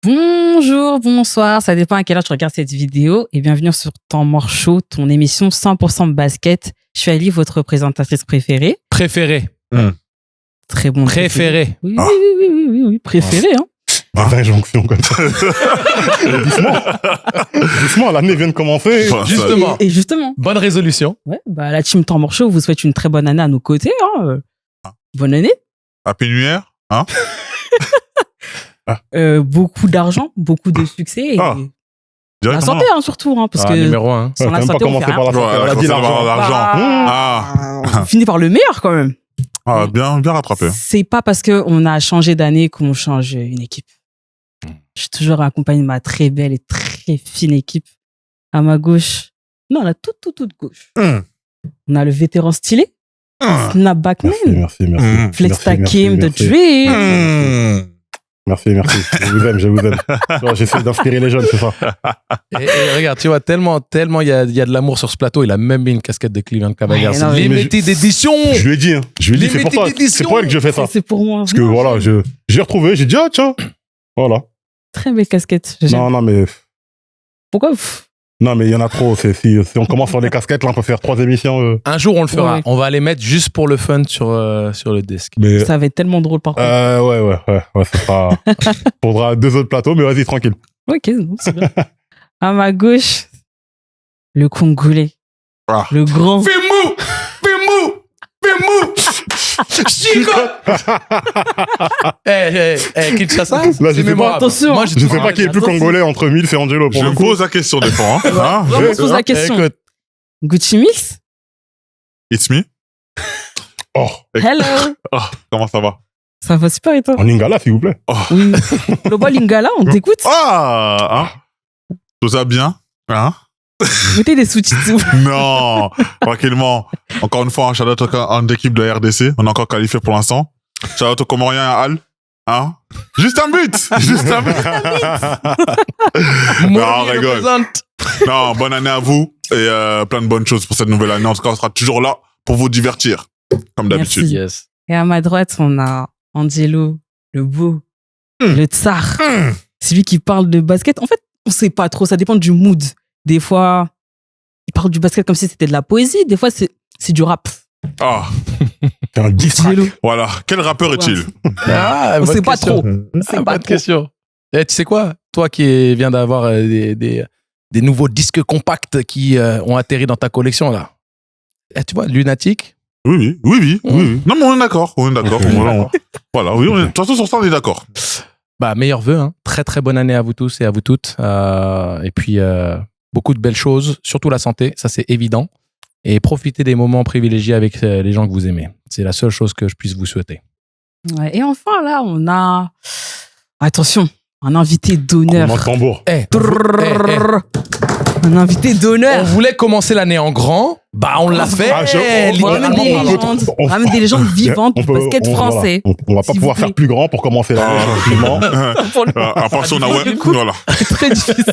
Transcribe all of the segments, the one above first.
Bonjour, bonsoir, ça dépend à quelle heure tu regardes cette vidéo et bienvenue sur Temps Mort Show, ton émission 100% basket. Je suis Ali, votre présentatrice préférée. Préféré. Très bon. Préféré. Oui, oui, préféré. Hein. Injonction comme ça. Doucement, l'année vient de commencer. Justement. Et justement. Bonne résolution. Ouais, bah, la team Temps Mort Show vous souhaite une très bonne année à nos côtés. Hein. Bonne année. Happy New Year, hein? Beaucoup d'argent, beaucoup de succès. Et la Directement. santé, hein, surtout. Hein, parce que Numéro 1. sans la T'as même santé, pas on fait commencé par rien. la santé. Ouais, On a dit commencer par l'argent. On finit par le meilleur quand même. Bien rattrapé. C'est pas parce qu'on a changé d'année qu'on change une équipe. Je suis toujours accompagné de ma très belle et très fine équipe. À ma gauche, non, la toute gauche. On a le vétéran stylé, Snapbackman, Merci. Flex Takim, The merci. Dream. Merci. Je vous aime. Tu vois, j'essaie d'inspirer les jeunes, c'est ça. Et regarde, tu vois, tellement il y a de l'amour sur ce plateau. Il a même mis une casquette de Cleveland Cavaliers. Ouais, non, Limited d'édition. Je lui ai dit, c'est pour toi. C'est pour elle que je fais ça. C'est pour moi. Parce que voilà, j'ai retrouvé, j'ai dit, ah tiens, voilà. Très belle casquette. J'aime. Non, mais Pourquoi il y en a trop. Si on commence sur les casquettes, là, on peut faire 3 émissions. Un jour, on le fera. Ouais. On va les mettre juste pour le fun sur le disque. Mais Ça va être tellement drôle par contre. ouais, ça sera. Faudra 2 autres plateaux, mais vas-y, tranquille. Ok, c'est bien. À ma gauche, le Congolais. Ah. Le grand. Fais-mou. Chico. Kinshasa. Là, je c'est sais pas. mémorable. Attention, Moi, hein. Je sais pas qui est le plus congolais entre Mills et Angelo pour Je le me coup. pose la question des fois, hein? Vraiment, on se pose la question. Écoute, Gucci Mix. It's me. Oh, Hello. Comment ça va? Ça va super et toi? en lingala, s'il vous plaît. Oui. Le bois Lingala, on t'écoute. Hein? Tout ça bien? Hein? Mettez des sous-titres. Non, tranquillement. Encore une fois, un shout-out à une équipe de RDC. On est encore qualifié pour l'instant. Shout-out au Comorien et à Al. Hein? Juste un but! Non, on rigole. Non, bonne année à vous et plein de bonnes choses pour cette nouvelle année. En tout cas, on sera toujours là pour vous divertir, comme d'habitude. Merci. Yes. Et à ma droite, on a Angelo, le beau, le tsar. C'est lui qui parle de basket. En fait, on sait pas trop. Ça dépend du mood. Des fois, il parle du basket comme si c'était de la poésie. Des fois, c'est du rap. C'est un diss track. Angelo. Voilà. Quel rappeur est-il? Ah, On bonne sait pas question. trop. On sait pas Bonne trop. question. Et tu sais quoi? Toi qui viens d'avoir des nouveaux disques compacts qui ont atterri dans ta collection, là. Tu vois, Lunatic. Oui. Non, mais on est d'accord. Voilà, oui, de toute façon, sur ça, on est d'accord. Bah, meilleurs vœux, hein. Très, très bonne année à vous tous et à vous toutes. Et puis, beaucoup de belles choses, surtout la santé, ça c'est évident. Et profitez des moments privilégiés avec les gens que vous aimez. C'est la seule chose que je puisse vous souhaiter. Ouais. Et enfin, là, on a... Attention, un invité d'honneur. On tambour. Un invité On d'honneur. voulait commencer l'année en grand, bah on l'a fait. On ramène des légendes. On ramène des légendes vivantes du basket français. Voilà. On va pas S'il pouvoir vous plaît. faire plus grand pour commencer l'année tranquillement. À part si on a voilà. C'est très difficile.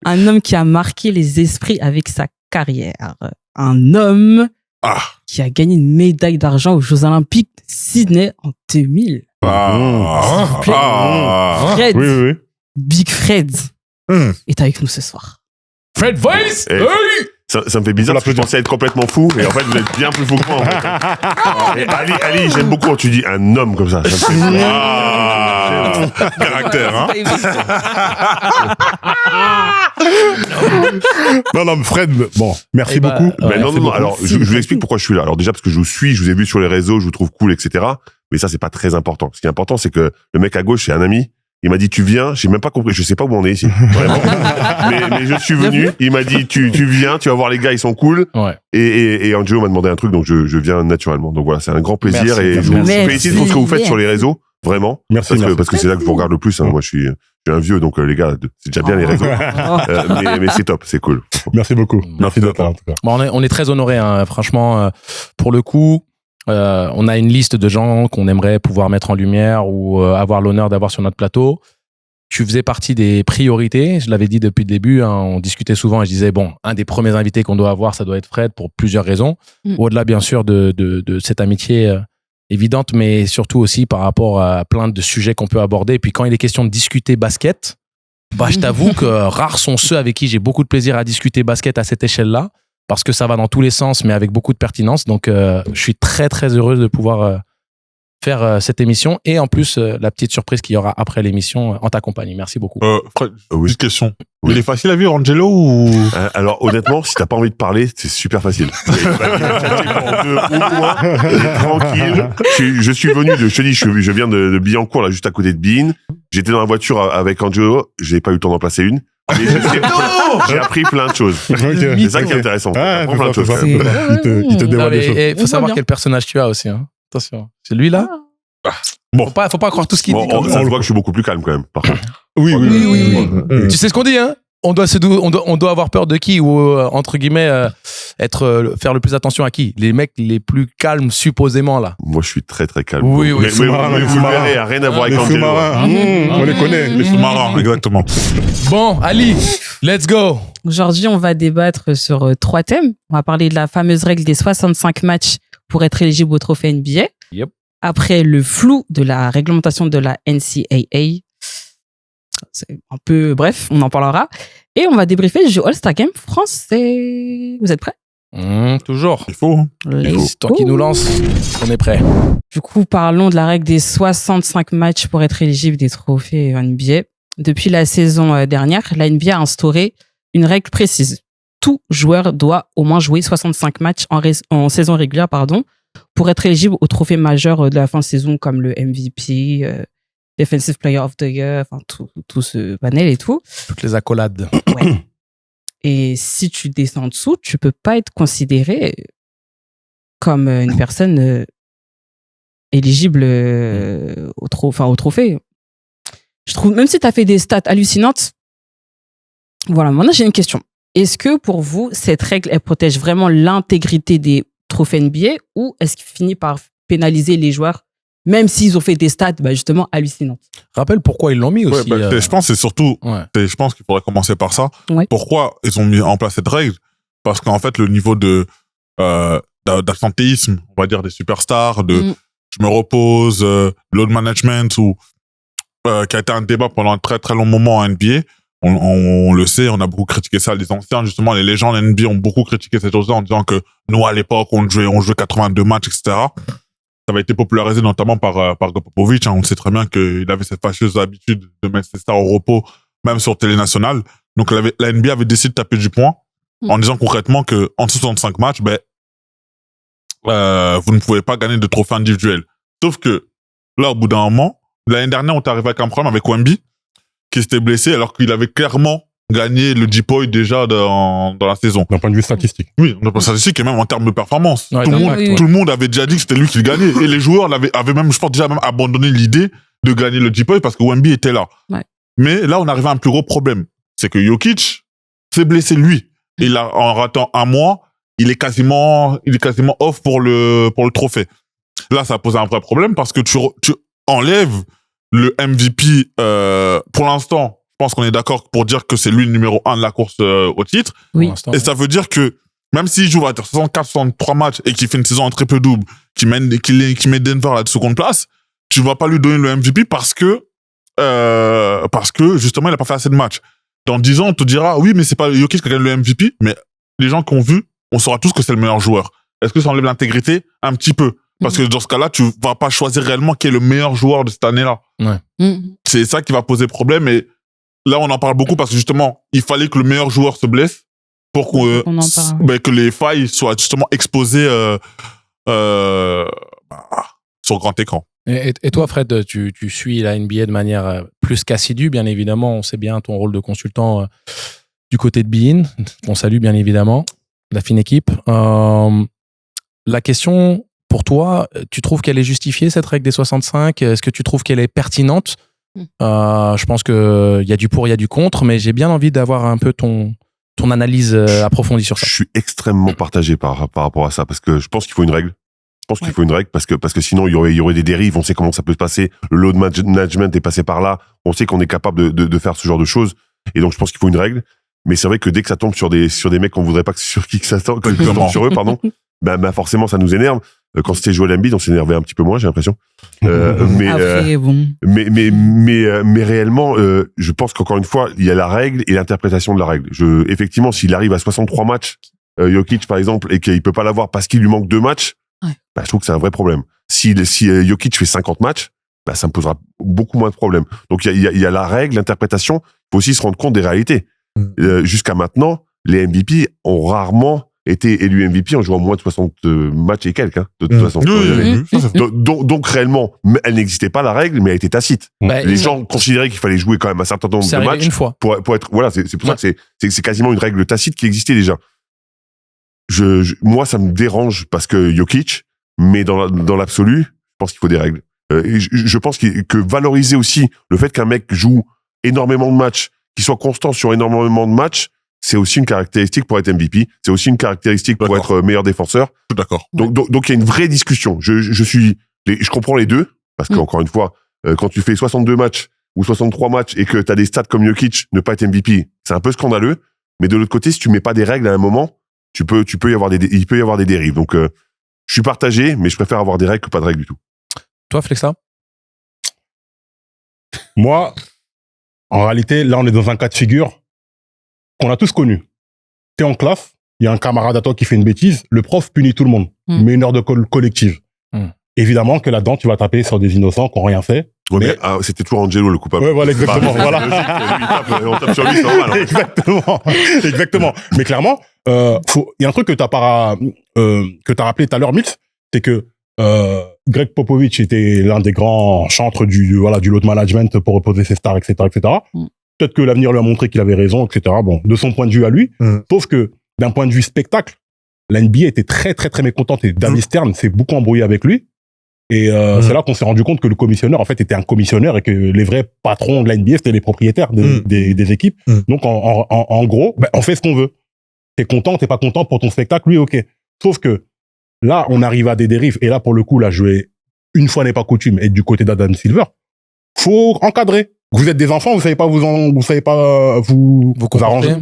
Un homme qui a marqué les esprits avec sa carrière. Un homme qui a gagné une médaille d'argent aux Jeux Olympiques de Sydney en 2000. Fred, Oui. Big Fred, est avec nous ce soir. Fred Weiss. Eh, ça me fait bizarre parce que je pensais être complètement fou et en fait vous êtes bien plus fou que moi en fait. Et Ali, j'aime beaucoup quand tu dis un homme comme ça. Ça me fait Caractère, hein? Non, mais Fred, bon, merci beaucoup. Mais non, alors je vous explique pourquoi je suis là. Alors déjà parce que je vous suis, je vous ai vu sur les réseaux, je vous trouve cool, etc. Mais ça c'est pas très important. Ce qui est important c'est que le mec à gauche c'est un ami. Il m'a dit tu viens, j'ai même pas compris, je sais pas où on est ici, vraiment. mais je suis venu, il m'a dit tu viens, tu vas voir les gars, ils sont cool. Ouais. Et Angelo m'a demandé un truc donc je viens naturellement. Donc voilà, c'est un grand plaisir Merci. et je vous Merci. félicite pour ce que vous faites sur les réseaux, vraiment. Merci. Parce que c'est là que je vous regarde le plus. Hein. Moi je suis un vieux donc les gars, c'est déjà bien les réseaux. Mais c'est top, c'est cool. Merci beaucoup. Merci d'être là, en tout cas. Bon, on est très honorés, hein. Franchement, pour le coup. On a une liste de gens qu'on aimerait pouvoir mettre en lumière ou avoir l'honneur d'avoir sur notre plateau. Tu faisais partie des priorités. Je l'avais dit depuis le début. Hein, on discutait souvent et je disais, bon, un des premiers invités qu'on doit avoir, ça doit être Fred pour plusieurs raisons. Au-delà, bien sûr, de cette amitié évidentes, mais surtout aussi par rapport à plein de sujets qu'on peut aborder. Et puis quand il est question de discuter basket, je t'avoue que rares sont ceux avec qui j'ai beaucoup de plaisir à discuter basket à cette échelle-là, parce que ça va dans tous les sens, mais avec beaucoup de pertinence. Donc, je suis très, très heureuse de pouvoir faire cette émission. Et en plus, la petite surprise qu'il y aura après l'émission en ta compagnie. Merci beaucoup. Fred, Oui. petite question. Oui. Il est facile à vivre, Angelo, ou... Alors honnêtement, si t'as pas envie de parler, c'est super facile. Tranquille. Je suis venu je te dis, je viens de Billancourt, là, juste à côté de Bean. J'étais dans la voiture avec Angelo, j'ai pas eu le temps d'en placer une. Mais j'ai appris plein de choses. C'est ça qui est intéressant. Ah, T'apprends plein de choses. ça. Il te dévoile des choses. Il faut savoir bien. quel personnage tu as aussi. Hein. Attention. C'est lui là. Bon. Faut pas croire tout ce qu'il Bon, dit. ça se voit que je suis beaucoup plus calme quand même, par contre. Oui. Tu sais ce qu'on dit, hein? On doit avoir peur de qui, ou entre guillemets faire le plus attention à qui? Les mecs les plus calmes supposément là. Moi, je suis très très calme. Oui, oui. Mais sous-marins, vous les le sous-marins. verrez, rien à voir avec Les Angelo. sous-marins, on les connaît. Les sous-marins, exactement. Bon, Ali, let's go. Aujourd'hui, on va débattre sur 3 thèmes. On va parler de la fameuse règle des 65 matchs pour être éligible au trophée NBA. Yep. Après, le flou de la réglementation de la NCAA. C'est un peu bref, on en parlera. Et on va débriefer du All-Star Game français. Vous êtes prêts? Toujours. Il faut. Hein. Let's C'est toi qui go. nous lance. On est prêt. Du coup, parlons de la règle des 65 matchs pour être éligible des trophées NBA. Depuis la saison dernière, la NBA a instauré une règle précise. Tout joueur doit au moins jouer 65 matchs en saison régulière, pour être éligible aux trophées majeurs de la fin de saison, comme le MVP, Defensive Player of the Year, enfin tout ce panel et tout. Toutes les accolades. Ouais. Et si tu descends en dessous, tu peux pas être considéré comme une personne éligible au trophée. Je trouve, même si tu as fait des stats hallucinantes, voilà, maintenant j'ai une question. Est-ce que pour vous, cette règle, elle protège vraiment l'intégrité des trophées NBA, ou est-ce qu'il finit par pénaliser les joueurs, même s'ils ont fait des stats justement hallucinantes? Rappelle pourquoi ils l'ont mis aussi. Je pense que c'est surtout, je pense qu'il faudrait commencer par ça. Ouais. Pourquoi ils ont mis en place cette règle? Parce qu'en fait, le niveau d'absentéisme, on va dire, des superstars, je me repose, load management, qui a été un débat pendant un très très long moment en NBA. On le sait, on a beaucoup critiqué ça. Les anciens, justement, les légendes NBA ont beaucoup critiqué cette chose-là en disant que nous, à l'époque, on jouait 82 matchs, etc. Ça avait été popularisé notamment par Popovic. On sait très bien qu'il avait cette fâcheuse habitude de mettre ses stars au repos, même sur télé nationale. Donc, la NBA avait décidé de taper du poing en disant concrètement que en 65 matchs, vous ne pouvez pas gagner de trophée individuel. Sauf que, là, au bout d'un moment, l'année dernière, on est arrivé avec un problème avec Wemby, qui s'était blessé alors qu'il avait clairement gagné le Depoy déjà dans la saison. D'un point de vue statistique. Oui, d'un point de vue statistique et même en termes de performance. Ouais, tout le monde avait déjà dit que c'était lui qui le gagnait. Et les joueurs avaient même, je pense, déjà même abandonné l'idée de gagner le Depoy parce que Wemby était là. Ouais. Mais là, on arrive à un plus gros problème. C'est que Jokic s'est blessé lui. Et là, en ratant un mois, il est quasiment off pour le trophée. Là, ça pose un vrai problème parce que tu enlèves le MVP, pour l'instant, je pense qu'on est d'accord pour dire que c'est lui le numéro 1 de la course au titre. Oui. Et ça veut dire que même s'il joue à 64-63 matchs et qu'il fait une saison en triple-double, qui met Denver à la seconde place, tu vas pas lui donner le MVP parce que justement, il a pas fait assez de matchs. Dans 10 ans, on te dira, oui, mais c'est pas Jokic qui gagne le MVP, mais les gens qui ont vu, on saura tous que c'est le meilleur joueur. Est-ce que ça enlève l'intégrité? Un petit peu. Parce que dans ce cas-là, tu vas pas choisir réellement qui est le meilleur joueur de cette année-là. C'est ça qui va poser problème. Et là, on en parle beaucoup parce que justement, il fallait que le meilleur joueur se blesse pour que les failles soient justement exposées sur grand écran. Et toi, Fred, tu suis la NBA de manière plus qu'assidue, bien évidemment. On sait bien ton rôle de consultant du côté de Bein. On salue bien évidemment la fine équipe. La question... Pour toi, tu trouves qu'elle est justifiée, cette règle des 65? Est-ce que tu trouves qu'elle est pertinente? Je pense qu'il y a du pour, il y a du contre, mais j'ai bien envie d'avoir un peu ton analyse approfondie sur ça. Je suis extrêmement partagé par rapport à ça, parce que je pense qu'il faut une règle. Je pense qu'il faut une règle, parce que sinon, il y aurait des dérives. On sait comment ça peut se passer. Le load management est passé par là. On sait qu'on est capable de faire ce genre de choses. Et donc, je pense qu'il faut une règle. Mais c'est vrai que dès que ça tombe sur des mecs qu'on voudrait pas sur qui que ça tombe sur eux, pardon, forcément, ça nous énerve. Quand c'était Joel Embiid, on s'énervait un petit peu moins, j'ai l'impression. Après, bon. Mais réellement, je pense qu'encore une fois, il y a la règle et l'interprétation de la règle. Effectivement, s'il arrive à 63 matchs, Jokic par exemple, et qu'il peut pas l'avoir parce qu'il lui manque 2 matchs, bah, je trouve que c'est un vrai problème. Si Jokic fait 50 matchs, bah, ça me posera beaucoup moins de problèmes. Donc il y a la règle, l'interprétation. Il faut aussi se rendre compte des réalités. Jusqu'à maintenant, les MVP ont rarement été élus MVP en jouant moins de 60 matchs et quelques, hein, de toute façon. Donc réellement, elle n'existait pas la règle, mais elle était tacite. Les gens considéraient qu'il fallait jouer quand même un certain nombre de matchs une fois. pour être. Voilà, c'est pour ça que c'est quasiment une règle tacite qui existait déjà. Moi, ça me dérange parce que Jokic, mais dans l'absolu, je pense qu'il faut des règles. Je pense que valoriser aussi le fait qu'un mec joue énormément de matchs, qu'il soit constant sur énormément de matchs, c'est aussi une caractéristique pour être MVP. C'est aussi une caractéristique pour être meilleur défenseur. Tout d'accord. Donc il y a une vraie discussion. Je comprends les deux parce que encore une fois, quand tu fais 62 matchs ou 63 matchs et que t'as des stats comme Jokic, ne pas être MVP, c'est un peu scandaleux. Mais de l'autre côté, si tu mets pas des règles à un moment, il peut y avoir des dérives. Donc je suis partagé, mais je préfère avoir des règles que pas de règles du tout. Toi, Flexa? Moi, en réalité, là, on est dans un cas de figure qu'on a tous connu. T'es en classe, il y a un camarade à toi qui fait une bêtise, le prof punit tout le monde, met une heure de collective. Évidemment que là-dedans, tu vas taper sur des innocents qui n'ont rien fait. Ouais, mais c'était toujours Angelo le coupable. Ouais, voilà, exactement. Voilà. On tape sur lui, c'est normal. Hein. Exactement. Mais clairement, il y a un truc que t'as rappelé tout à l'heure, Mills, c'est que Greg Popovich était l'un des grands chantres du load management pour reposer ses stars, etc., etc. Peut-être que l'avenir lui a montré qu'il avait raison, etc. Bon, de son point de vue à lui. Sauf que, d'un point de vue spectacle, la NBA était très, très, très mécontente et David Stern s'est beaucoup embrouillé avec lui. Et c'est là qu'on s'est rendu compte que le commissionneur, en fait, était un commissionneur et que les vrais patrons de la NBA, c'était les propriétaires des équipes. Donc, en gros, on fait ce qu'on veut. T'es content, t'es pas content pour ton spectacle, lui, ok. Sauf que là, on arrive à des dérives. Et là, pour le coup, là, je vais, une fois n'est pas coutume, être du côté d'Adam Silver. Faut encadrer. Vous êtes des enfants, vous savez pas vous arranger.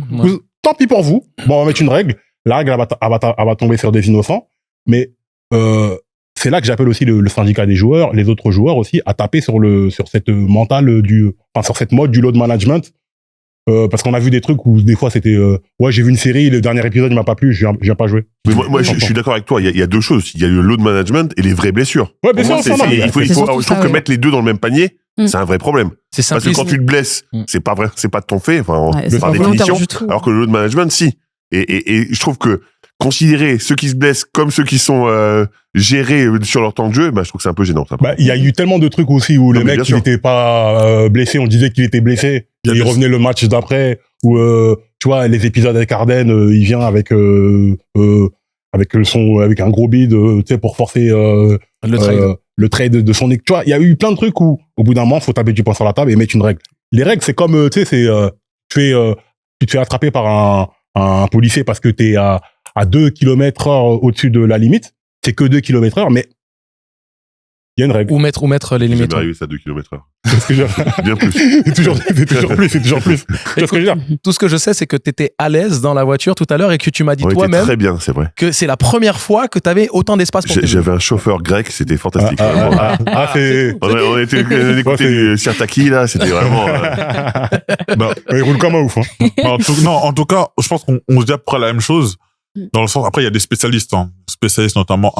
Tant pis pour vous. Bon, on va mettre une règle. La règle, elle va tomber sur des innocents. Mais, c'est là que j'appelle aussi le syndicat des joueurs, les autres joueurs aussi, à taper sur cette mentale sur cette mode du load management. Parce qu'on a vu des trucs où des fois c'était j'ai vu une série, le dernier épisode il m'a pas plu, je viens pas jouer. Mais moi je suis d'accord avec toi, il y a deux choses, il y a le load management et les vraies blessures. Ouais, bien sûr, je trouve que mettre les deux dans le même panier, c'est un vrai problème. C'est parce que quand tu te blesses, c'est pas vrai, c'est pas de ton fait, par définition, alors que le load management si. Et je trouve que considérer ceux qui se blessent comme ceux qui sont gérés sur leur temps de jeu, je trouve que c'est un peu gênant. Il y a eu tellement de trucs aussi où le mec il était pas blessé, on disait qu'il était blessé, et il revenait le match d'après, ou tu vois les épisodes avec Harden, il vient avec un gros bid, tu sais, pour forcer le trade de son équipe. Tu vois, il y a eu plein de trucs où au bout d'un moment faut taper du poing sur la table et mettre une règle. Les règles c'est comme tu sais tu te fais attraper par un policier parce que t'es à 2 km/h au-dessus de la limite, c'est que 2 km/h, mais il y a une règle. Ou mettre les limites. J'ai arrivé à 2 km/h. C'est ce que je Bien plus. c'est toujours plus. C'est ce que je veux dire. Tout ce que je sais, c'est que t'étais à l'aise dans la voiture tout à l'heure et que tu m'as dit toi-même. Très bien, c'est vrai. Que c'est la première fois que t'avais autant d'espace pour tes J'avais un chauffeur grec, c'était fantastique. On était écouté du Sirtaki, là, c'était vraiment. Il roule comme un ouf. En tout cas, je pense qu'on se dit à peu près la même chose. Dans le sens, après, il y a des spécialistes, spécialistes notamment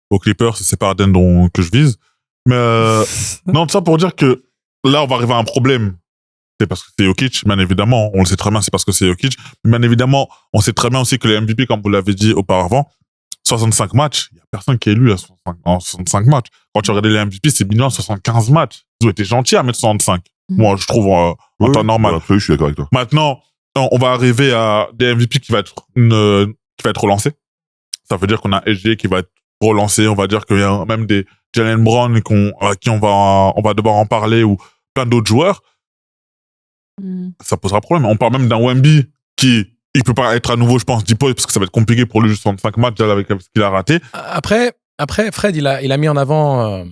aux Clippers, c'est pas Harden que je vise. Mais non, tout ça pour dire que là, on va arriver à un problème. C'est parce que c'est Jokic, bien évidemment. On le sait très bien, c'est parce que c'est Jokic. Bien évidemment, on sait très bien aussi que les MVP, comme vous l'avez dit auparavant, 65 matchs, il n'y a personne qui est élu en 65 matchs. Quand tu regardes les MVP, c'est minimum 75 matchs. Ils ont été gentils à mettre 65. Moi, je trouve en temps normal. Je suis d'accord avec toi. Maintenant, on va arriver à des MVP qui va être relancé. Ça veut dire qu'on a SG qui va être relancé. On va dire qu'il y a même des Jalen Brown à qui on va devoir en parler, ou plein d'autres joueurs. Ça posera problème. On parle même d'un Wemby il peut pas être à nouveau, je pense, 10 points parce que ça va être compliqué pour lui, 65 matchs avec ce qu'il a raté. Après, Fred, il a mis en avant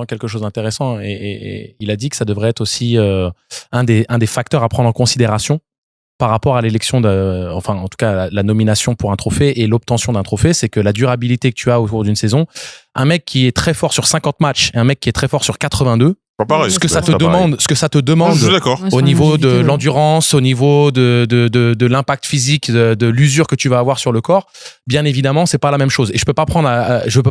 quelque chose d'intéressant et il a dit que ça devrait être aussi un des facteurs à prendre en considération par rapport à l'élection enfin, en tout cas, la nomination pour un trophée et l'obtention d'un trophée, c'est que la durabilité que tu as au cours d'une saison, un mec qui est très fort sur 50 matchs et un mec qui est très fort sur 82, Pas pareil. ce que ça Ouais, te pas demande, ce que ça te demande Je suis d'accord. Ouais, au sur niveau de l'individuel. l'endurance, au niveau de l'impact physique, de l'usure que tu vas avoir sur le corps, bien évidemment, c'est pas la même chose. Et je peux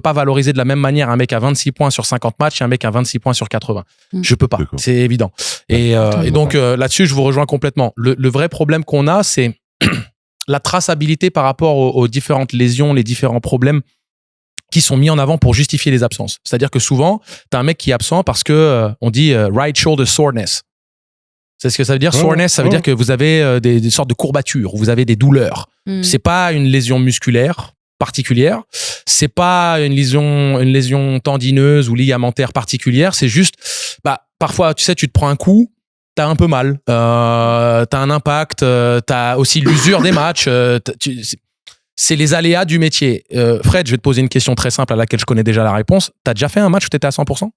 pas valoriser de la même manière un mec à 26 points sur 50 matchs et un mec à 26 points sur 80. Je peux pas. D'accord. C'est évident. Et donc, là-dessus, je vous rejoins complètement. Le vrai problème qu'on a, c'est la traçabilité par rapport aux différentes lésions, les différents problèmes qui sont mis en avant pour justifier les absences. C'est-à-dire que souvent, t'as un mec qui est absent parce que on dit right shoulder soreness. C'est ce que ça veut dire, soreness, ça veut dire que vous avez des sortes de courbatures, vous avez des douleurs. C'est pas une lésion musculaire particulière, c'est pas une lésion tendineuse ou ligamentaire particulière, c'est juste parfois tu sais, tu te prends un coup, t'as un peu mal, t'as un impact, t'as aussi l'usure des matchs, c'est les aléas du métier. Fred, je vais te poser une question très simple à laquelle je connais déjà la réponse. T'as déjà fait un match où t'étais à 100%?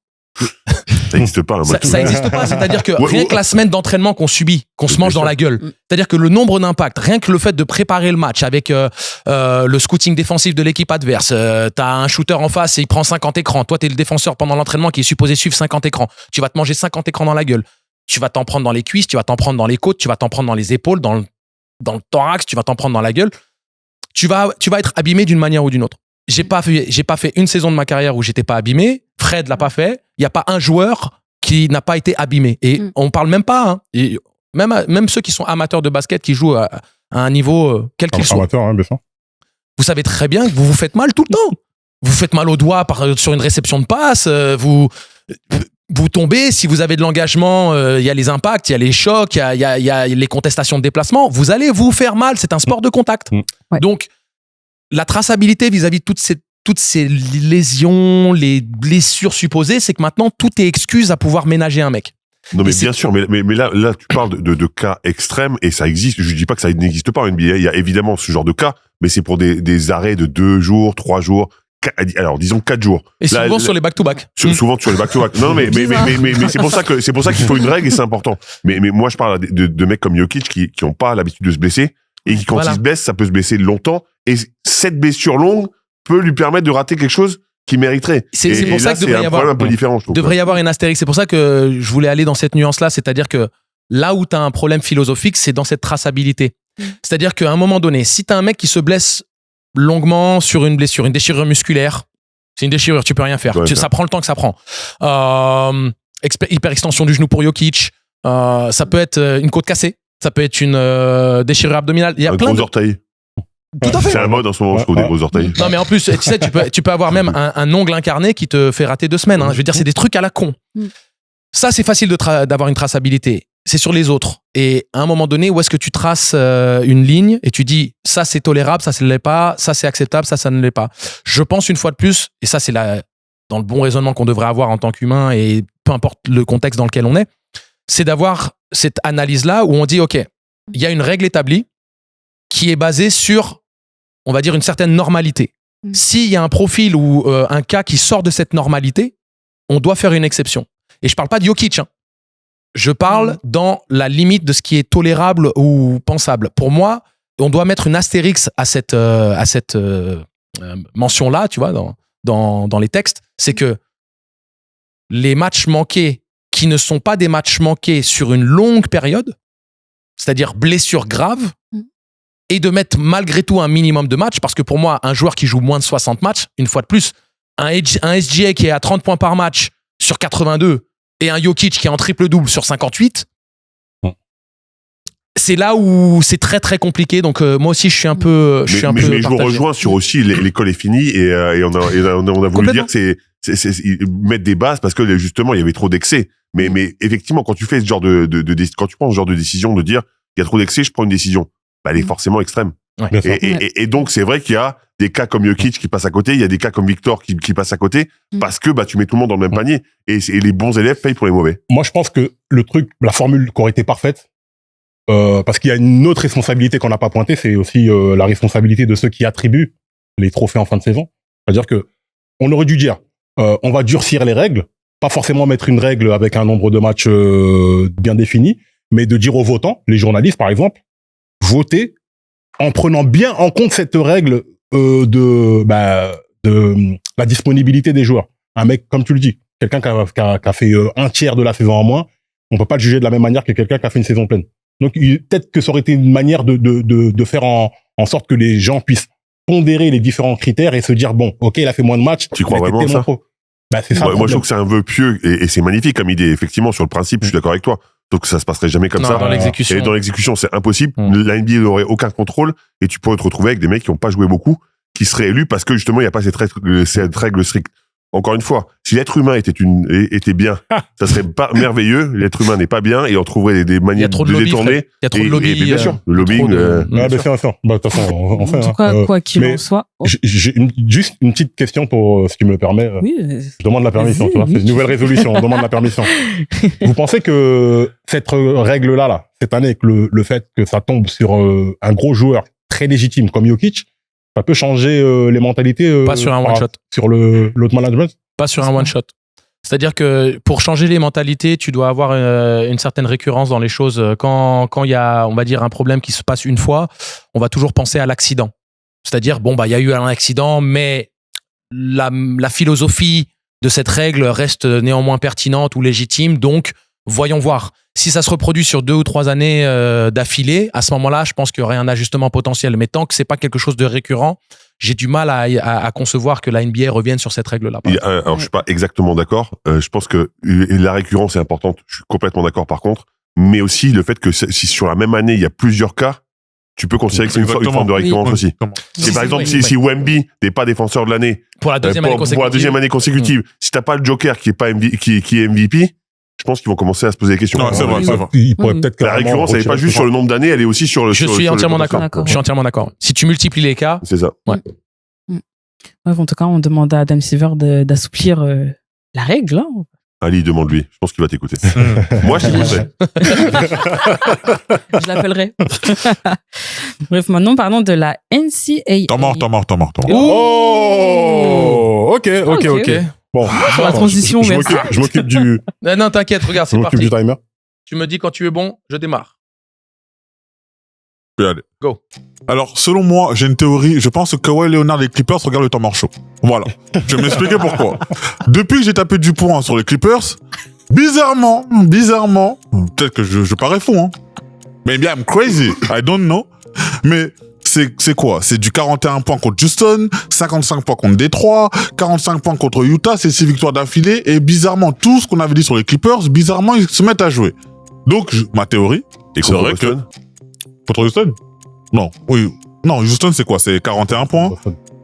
Ça n'existe pas. Ça n'existe pas. C'est-à-dire que rien que la semaine d'entraînement qu'on subit, qu'on se mange dans la gueule, c'est-à-dire que le nombre d'impacts, rien que le fait de préparer le match avec le scouting défensif de l'équipe adverse, t'as un shooter en face et il prend 50 écrans. Toi, t'es le défenseur pendant l'entraînement qui est supposé suivre 50 écrans. Tu vas te manger 50 écrans dans la gueule. Tu vas t'en prendre dans les cuisses, tu vas t'en prendre dans les côtes, tu vas t'en prendre dans les épaules, dans le thorax, tu vas t'en prendre dans la gueule. Tu vas être abîmé d'une manière ou d'une autre. J'ai pas fait une saison de ma carrière où j'étais pas abîmé. Fred l'a pas fait. Il y a pas un joueur qui n'a pas été abîmé. Et on parle même pas, hein. Et même ceux qui sont amateurs de basket, qui jouent à un niveau quel qu'il soit. Amateur, hein, bien sûr. Vous savez très bien que vous vous faites mal tout le temps. Vous vous faites mal au doigt sur une réception de passe. Vous tombez, si vous avez de l'engagement, il y a les impacts, il y a les chocs, il y a les contestations de déplacement. Vous allez vous faire mal. C'est un sport de contact. Ouais. Donc, la traçabilité vis-à-vis de toutes ces lésions, les blessures supposées, c'est que maintenant, tout est excuse à pouvoir ménager un mec. Non, mais Et bien sûr, mais là, tu parles de cas extrêmes et ça existe. Je dis pas que ça n'existe pas en NBA. Il y a évidemment ce genre de cas, mais c'est pour des arrêts de 2 jours, 3 jours. Alors, disons 4 jours. Et souvent sur les back-to-back. Souvent sur les back-to-back. Non, mais c'est pour ça qu'il faut une règle et c'est important. Mais moi, je parle de mecs comme Jokic qui ont pas l'habitude de se blesser et qui, quand il se blesse, ça peut se blesser longtemps. Et cette blessure longue peut lui permettre de rater quelque chose qu'il mériterait. C'est pour ça que devrait y avoir un peu différent, je trouve. Devrait y avoir une astérix. C'est pour ça que je voulais aller dans cette nuance-là. C'est-à-dire que là où tu as un problème philosophique, c'est dans cette traçabilité. C'est-à-dire qu'à un moment donné, si tu as un mec qui se blesse longuement sur une blessure, une déchirure musculaire, c'est une déchirure, tu peux rien faire. Ouais, ça prend le temps que ça prend. Hyperextension du genou pour Jokic, ça peut être une côte cassée, ça peut être une déchirure abdominale. Il y a plein gros orteils. Tout à fait. C'est la mode en ce moment, je trouve, des gros orteils. Non, mais en plus, tu sais, tu peux avoir même un ongle incarné qui te fait rater 2 semaines. Hein. Je veux dire, c'est des trucs à la con. Ça, c'est facile d'avoir une traçabilité. C'est sur les autres. Et à un moment donné, où est-ce que tu traces une ligne et tu dis, ça, c'est tolérable, ça, ça ne l'est pas, ça, c'est acceptable, ça ne l'est pas. Je pense une fois de plus, et ça, c'est dans le bon raisonnement qu'on devrait avoir en tant qu'humain et peu importe le contexte dans lequel on est, c'est d'avoir cette analyse-là où on dit, OK, il y a une règle établie qui est basée sur, on va dire, une certaine normalité. S'il y a un profil ou un cas qui sort de cette normalité, on doit faire une exception. Et je parle pas de Jokic, hein. Je parle dans la limite de ce qui est tolérable ou pensable. Pour moi, on doit mettre une astérix à cette mention-là, tu vois, dans les textes. C'est que les matchs manqués qui ne sont pas des matchs manqués sur une longue période, c'est-à-dire blessure grave, et de mettre malgré tout un minimum de matchs, parce que pour moi, un joueur qui joue moins de 60 matchs, une fois de plus, un SGA qui est à 30 points par match sur 82 et un Jokic qui est en triple-double sur 58, c'est là où c'est très très compliqué. Donc moi aussi, je suis un peu mais je vous rejoins sur aussi l'école est finie et on a voulu dire que c'est mettre des bases parce que justement il y avait trop d'excès. Mais effectivement, quand tu fais ce genre quand tu prends ce genre de décision de dire il y a trop d'excès, je prends une décision, elle est forcément extrême. Ouais. Et donc c'est vrai qu'il y a des cas comme Jokic qui passent à côté, il y a des cas comme Victor qui passent à côté parce que tu mets tout le monde dans le même panier et les bons élèves payent pour les mauvais. Moi, je pense que la formule qui aurait été parfaite, parce qu'il y a une autre responsabilité qu'on n'a pas pointée, c'est aussi la responsabilité de ceux qui attribuent les trophées en fin de saison. C'est-à-dire que on aurait dû dire, on va durcir les règles, pas forcément mettre une règle avec un nombre de matchs bien défini, mais de dire aux votants, les journalistes par exemple, voter en prenant bien en compte cette règle de la disponibilité des joueurs. Un mec, comme tu le dis, quelqu'un qui a fait un tiers de la saison en moins, on peut pas le juger de la même manière que quelqu'un qui a fait une saison pleine. Donc peut-être que ça aurait été une manière de faire en sorte que les gens puissent pondérer les différents critères et se dire bon, ok, il a fait moins de matchs. Tu crois vraiment ça? Bah, c'est ça. Moi, je trouve que c'est un vœu pieux et c'est magnifique comme idée. Effectivement, sur le principe, je suis d'accord avec toi. Donc ça se passerait jamais comme ça. Dans l'exécution. Et dans l'exécution, c'est impossible. La NBA n'aurait aucun contrôle et tu pourrais te retrouver avec des mecs qui n'ont pas joué beaucoup, qui seraient élus parce que justement, il n'y a pas cette règle stricte. Encore une fois, si l'être humain était bien, ça serait pas merveilleux. L'être humain n'est pas bien et on trouverait des manières de détourner. Il y a trop de lobby. Et bien sûr, le lobbying. Bah, de toute façon, on fait. En tout cas, quoi qu'il en soit. J'ai juste une petite question pour, si tu me le permets. Oui. Je demande la permission. Tu vois, c'est une nouvelle résolution. On demande la permission. Vous pensez que cette règle-là, cette année, que le fait que ça tombe sur un gros joueur très légitime comme Jokic, ça peut changer les mentalités Pas sur un one-shot. Sur l'autre management? Pas sur un one-shot. C'est-à-dire que pour changer les mentalités, tu dois avoir une certaine récurrence dans les choses. Quand il y a, on va dire, un problème qui se passe une fois, on va toujours penser à l'accident. C'est-à-dire, bon, bah, il y a eu un accident, mais la philosophie de cette règle reste néanmoins pertinente ou légitime. Donc, voyons voir. Si ça se reproduit sur 2 ou 3 années d'affilée, à ce moment-là, je pense qu'il y aurait un ajustement potentiel. Mais tant que c'est pas quelque chose de récurrent, j'ai du mal à concevoir que la NBA revienne sur cette règle-là. Alors, je suis pas exactement d'accord. Je pense que la récurrence est importante. Je suis complètement d'accord par contre. Mais aussi le fait que si sur la même année, il y a plusieurs cas, tu peux considérer que c'est une forme de récurrence aussi. Si par exemple, si Wemby n'est pas défenseur de l'année pour la deuxième année consécutive, si t'as pas le Joker qui est pas qui est MVP, je pense qu'ils vont commencer à se poser des questions. Non, c'est vrai. Il pourrait peut-être la récurrence, elle n'est pas juste sur le nombre d'années, elle est aussi sur le. Je suis entièrement d'accord. Je suis entièrement d'accord. Si tu multiplies les cas, c'est ça. Ouais. En tout cas, on demande à Adam Silver d'assouplir la règle. Hein. Ali, demande-lui. Je pense qu'il va t'écouter. Moi, je t'écouterai. Je l'appellerai. Bref, maintenant, parlons de la NCAA. T'en mort. Oh! Ok. Bon. La transition, merci. Je m'occupe du. Non, t'inquiète, regarde, c'est parti. Du timer. Tu me dis quand tu es bon, je démarre. Allez. Go. Alors, selon moi, j'ai une théorie. Je pense que Kawhi Leonard et les Clippers regardent le temps mort chaud. Voilà. Je vais m'expliquer pourquoi. Depuis que j'ai tapé du poing sur les Clippers, bizarrement, peut-être que je parais fou, hein. Maybe I'm crazy. I don't know. Mais c'est quoi? C'est du 41 points contre Houston, 55 points contre Détroit, 45 points contre Utah, c'est 6 victoires d'affilée. Et bizarrement, tout ce qu'on avait dit sur les Clippers, bizarrement, ils se mettent à jouer. Donc, ma théorie, c'est vrai que... Contre Houston? Non, oui. Non, Houston, c'est quoi? C'est 41 points.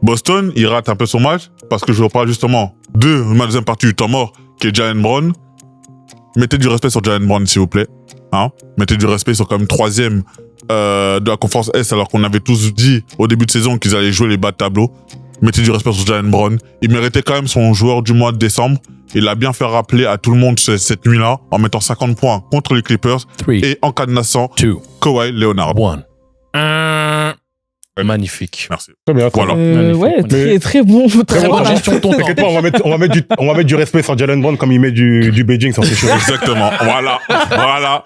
Boston, il rate un peu son match parce que je reparle justement de ma deuxième partie du temps mort, qui est Jaylen Brown. Mettez du respect sur Jaylen Brown, s'il vous plaît. Hein? Mettez du respect sur quand même 3e de la conférence S, alors qu'on avait tous dit au début de saison qu'ils allaient jouer les bas de tableau. Mettez du respect sur Jaylen Brown. Il méritait quand même son joueur du mois de décembre. Il a bien fait rappeler à tout le monde cette nuit-là en mettant 50 points contre les Clippers et en cadenassant Kawhi Leonard. Magnifique. Merci. Très bien. Voilà. Ouais, très bon. Très bonne gestion de ton temps. T'inquiète pas, on va mettre du respect sur Jaylen Brown comme il met du Beijing sur ses cheveux. Exactement. Voilà.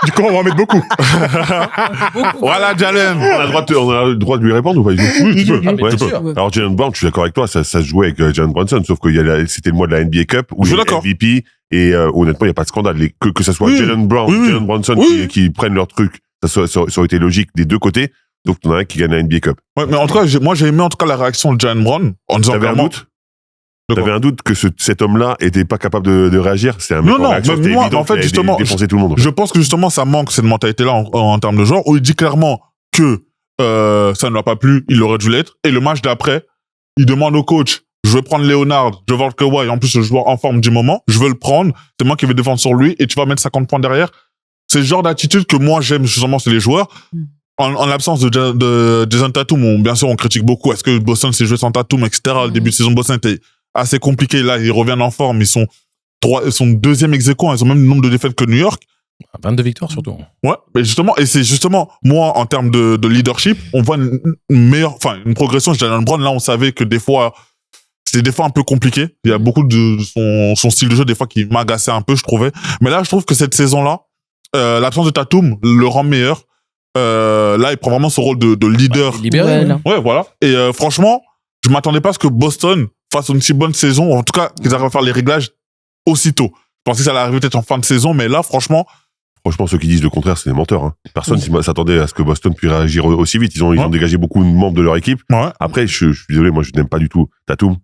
Du coup, on va en mettre beaucoup. Voilà, Jaylen. On a le droit de lui répondre ou pas? Oui, tu peux. Bien sûr. Alors, Jaylen Brown, je suis d'accord avec toi, ça se jouait avec Jalen Brunson, sauf que c'était le mois de la NBA Cup où il est MVP et honnêtement, il n'y a pas de scandale. Que ça soit Jaylen Brown ou Jalen Brunson qui prennent leur truc, ça aurait été logique des deux côtés. Donc, t'en as un qui gagne la NBA Cup. Ouais, mais en tout cas, moi, j'ai aimé en tout cas la réaction de Jaylen Brown en disant T'avais un doute? T'avais un doute que cet homme-là était pas capable de réagir? C'est un mec en réaction, c'était évident, en fait, justement, défoncer tout le monde. Je pense que justement, ça manque cette mentalité-là en termes de genre, où il dit clairement que ça ne lui a pas plu, il aurait dû l'être. Et le match d'après, il demande au coach, je vais prendre Leonard, je vais voir le Kawhi, en plus le joueur en forme du moment, je veux le prendre, c'est moi qui vais défendre sur lui, et tu vas mettre 50 points derrière. C'est le genre d'attitude que moi j'aime justement, c'est les joueurs. En l'absence de Jason Tatum, bien sûr, on critique beaucoup. Est-ce que Boston s'est joué sans Tatum, etc. Le début de saison de Boston était assez compliqué. Là, ils reviennent en forme. Ils sont 2e ex-aequo. Ils ont même le nombre de défaites que New York. 22 victoires surtout. Ouais, mais justement, et c'est justement, moi, en termes de leadership, on voit une progression chez Jaylen Brown. Là, on savait que des fois, c'était des fois un peu compliqué. Il y a beaucoup de son style de jeu, des fois, qui m'agaçait un peu, je trouvais. Mais là, je trouve que cette saison-là, l'absence de Tatum le rend meilleur. là, il prend vraiment ce rôle de leader. Libéré. Ouais, là. Ouais, voilà. Et franchement, je m'attendais pas à ce que Boston fasse une si bonne saison, en tout cas, qu'ils arrivent à faire les réglages aussitôt. Je pensais que ça allait arriver peut-être en fin de saison, mais là, franchement, Ceux qui disent le contraire, c'est des menteurs. Hein. Personne s'attendait à ce que Boston puisse réagir aussi vite. Ils ont dégagé beaucoup de membres de leur équipe. ouais. Après, je suis désolé, moi, je n'aime pas du tout Tatum.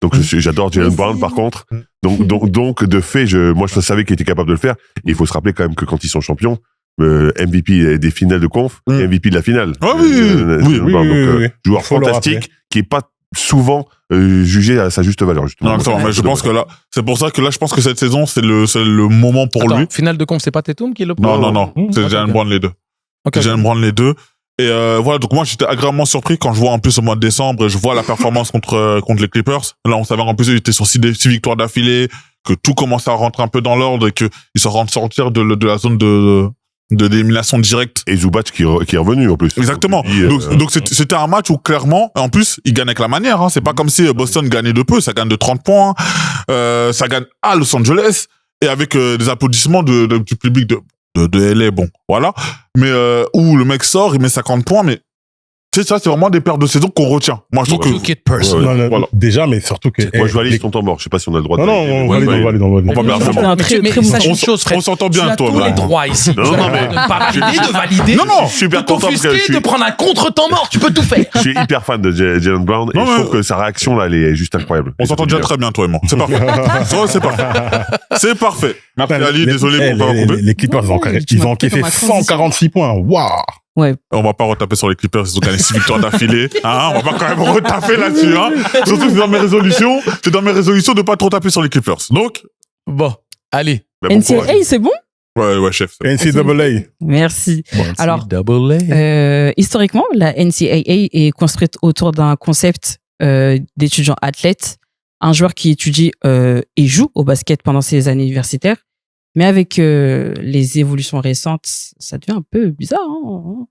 Donc, j'adore Jaylen Brown, par contre. Donc, de fait, moi, je savais qu'il était capable de le faire. Et il faut se rappeler quand même que quand ils sont champions, MVP des finales de conf, et MVP de la finale. Ah oui. Joueur Faut le fantastique qui est pas souvent jugé à sa juste valeur, justement. Non, exactement, mais je pense que là, c'est pour ça que là, je pense que cette saison, c'est le moment pour lui. Finale de conf, c'est pas Tatum qui le prend? Non. C'est Jaylen Brown les deux. Okay. Jaylen Brown les deux. Et voilà, donc moi, j'étais agréablement surpris quand je vois en plus au mois de décembre, je vois la performance contre les Clippers. Là, on savait en plus, il était sur 6 victoires d'affilée, que tout commençait à rentrer un peu dans l'ordre et qu'ils se rendent sortir de la zone d'élimination directe. Et Zubac qui est revenu en plus. Exactement. Donc c'était un match où clairement, en plus, il gagne avec la manière. Hein. C'est pas comme si Boston gagnait de peu, ça gagne de 30 points. Ça gagne à Los Angeles et avec des applaudissements du public de LA. Bon, voilà. Mais où le mec sort, il met 50 points, mais c'est ça, c'est vraiment des paires de saison qu'on retient. Moi, je trouve que Took it personal. Non, Voilà. Déjà, mais surtout que. Moi, je valide ton temps mort. Je sais pas si on a le droit de. Non, on valide. on va bien C'est un très, Mais très bon sache temps. une chose, Fred. on s'entend Tu bien, as toi. tous les vraiment. droits ici. Non, Tu as non, le mais- droit de ne pas valider, de valider. Non, Je suis super de content parce que confisquer, de prendre un contre-temps mort. Tu peux tout faire. je suis hyper fan de Jaylen Brown et Non, je mais- trouve que sa réaction là, elle est juste incroyable. On s'entend déjà très bien, toi et moi. C'est parfait. Ouais, c'est parfait. C'est parfait. Merci Ali, désolé pour pas couper. Les Clippers, ils ont encaissé 146 points. Waouh! On va pas retaper sur les Clippers, ils ont gagné 6 victoires d'affilée. Hein, on va pas quand même retaper là-dessus. Hein. Surtout que c'est dans mes résolutions de pas trop taper sur les Clippers. Donc, Bon, allez. Mais bon NCAA, courage. c'est bon? ouais, chef. NCAA. Merci. Alors, NCAA. Historiquement, la NCAA est construite autour d'un concept d'étudiant athlète, un joueur qui étudie et joue au basket pendant ses années universitaires. Mais avec les évolutions récentes, ça devient un peu bizarre. Hein.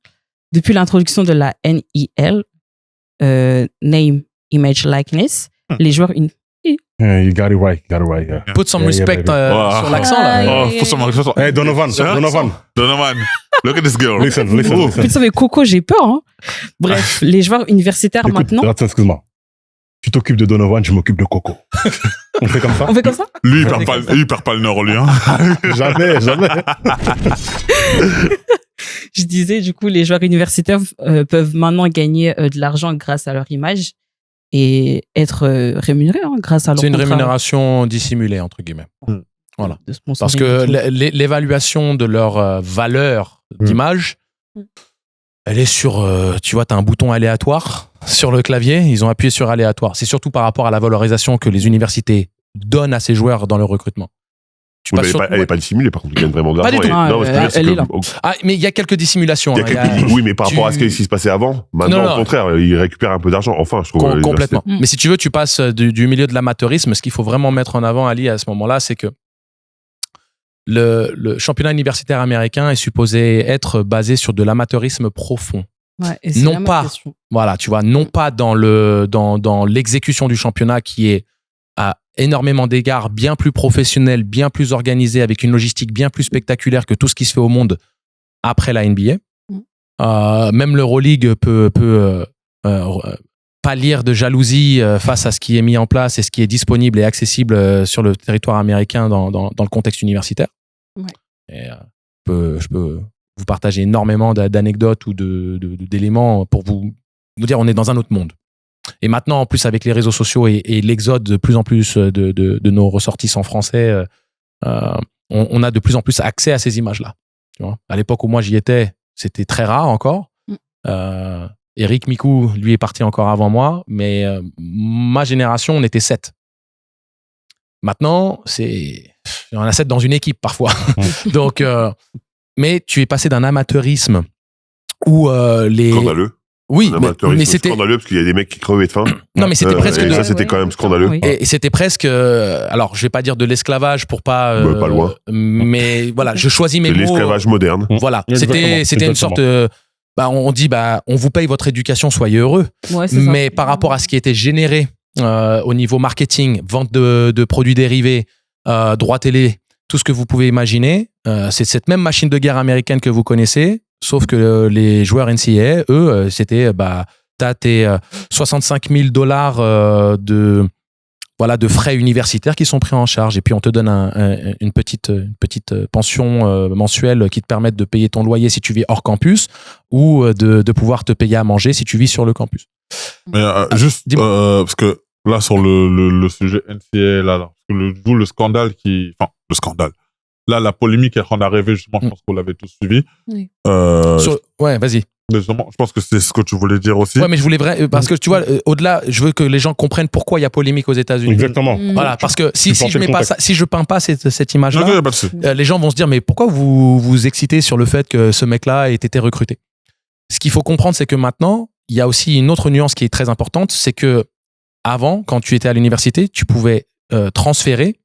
Depuis l'introduction de la NIL, Name, Image, Likeness, les joueurs... You got it right. Yeah. Put some Yeah, respect yeah, sur l'accent, là. Oh, faut s'en Hey, Donovan. Donovan, look at this girl. Listen. Putain, mais Coco, j'ai peur. Hein. Bref, les joueurs universitaires Écoute, maintenant... attends, excuse-moi. Tu t'occupes de Donovan, je m'occupe de Coco. On fait comme ça? On fait comme ça? Lui, il perd pas le nord, lui. Hein. Jamais. Je disais, du coup, les joueurs universitaires peuvent maintenant gagner de l'argent grâce à leur image et être rémunérés grâce à leur C'est une contrat rémunération dissimulée, entre guillemets. Voilà. de sponsoring Parce que et tout. l'évaluation de leur valeur d'image, elle est sur, tu vois, tu as un bouton aléatoire sur le clavier, ils ont appuyé sur aléatoire. C'est surtout par rapport à la valorisation que les universités donnent à ces joueurs dans le recrutement. Tu Oui, passes sur- elle est pas dissimulée, par contre, ils gagnent vraiment de Pas l'argent. du tout. Non, ce que je veux dire, c'est Elle est là. que- Ah, mais il y a quelques dissimulations. Il y a hein. quelques- Oui, mais par rapport à ce qui se passait avant, maintenant, Non. au contraire, ils récupèrent un peu d'argent. Enfin, je trouve. Complètement. Mm. Mais si tu veux, tu passes du milieu de l'amateurisme. Ce qu'il faut vraiment mettre en avant, Ali, à ce moment-là, c'est que le championnat universitaire américain est supposé être basé sur de l'amateurisme profond. Ouais, et c'est non là ma pas. question. Voilà, tu vois, non pas dans l'exécution du championnat qui est à énormément d'égards bien plus professionnel, bien plus organisé, avec une logistique bien plus spectaculaire que tout ce qui se fait au monde après la NBA. Même l'Euroleague peut pâlir de jalousie face à ce qui est mis en place et ce qui est disponible et accessible sur le territoire américain dans le contexte universitaire. Ouais. Et, je peux vous partager énormément d'anecdotes ou d'éléments pour vous dire on est dans un autre monde. Et maintenant, en plus, avec les réseaux sociaux et l'exode de plus en plus de nos ressortissants français, on a de plus en plus accès à ces images-là. Tu vois, à l'époque où moi j'y étais, c'était très rare encore. Eric Mikou, lui, est parti encore avant moi, mais ma génération, on était 7. Maintenant, il y en a 7 dans une équipe parfois. Donc, mais tu es passé d'un amateurisme où les... Scandaleux. Oui, Mais c'était scandaleux parce qu'il y a des mecs qui crevaient de faim. non, mais c'était presque et de... ça, c'était quand même scandaleux. Oui. Et c'était presque, alors je vais pas dire de l'esclavage pour pas, Pas loin. mais voilà, je choisis mes C'est mots. l'esclavage moderne. Voilà, Exactement, c'était une sorte, on dit on vous paye votre éducation, soyez heureux. Ouais, c'est ça. Mais par rapport à ce qui était généré au niveau marketing, vente de produits dérivés, droits télé, tout ce que vous pouvez imaginer, c'est cette même machine de guerre américaine que vous connaissez, Sauf que les joueurs NCAA, eux, c'était, t'as tes 65 000 $ de frais universitaires qui sont pris en charge. Et puis, on te donne une petite pension mensuelle qui te permet de payer ton loyer si tu vis hors campus ou de pouvoir te payer à manger si tu vis sur le campus. Mais juste, parce que là, sur le sujet NCAA, là, d'où le scandale le scandale. Là, la polémique est en arrivée, justement, je pense qu'on l'avait tous suivi. Oui. Ouais, vas-y. Justement, je pense que c'est ce que tu voulais dire aussi. Ouais, mais je voulais parce que tu vois, au-delà, je veux que les gens comprennent pourquoi il y a polémique aux États-Unis. Exactement. Voilà, parce que si je peins pas cette image-là, Ok, pas de souci. les gens vont se dire mais pourquoi vous vous excitez sur le fait que ce mec-là ait été recruté? Ce qu'il faut comprendre, c'est que maintenant, il y a aussi une autre nuance qui est très importante, c'est que avant, quand tu étais à l'université, tu pouvais transférer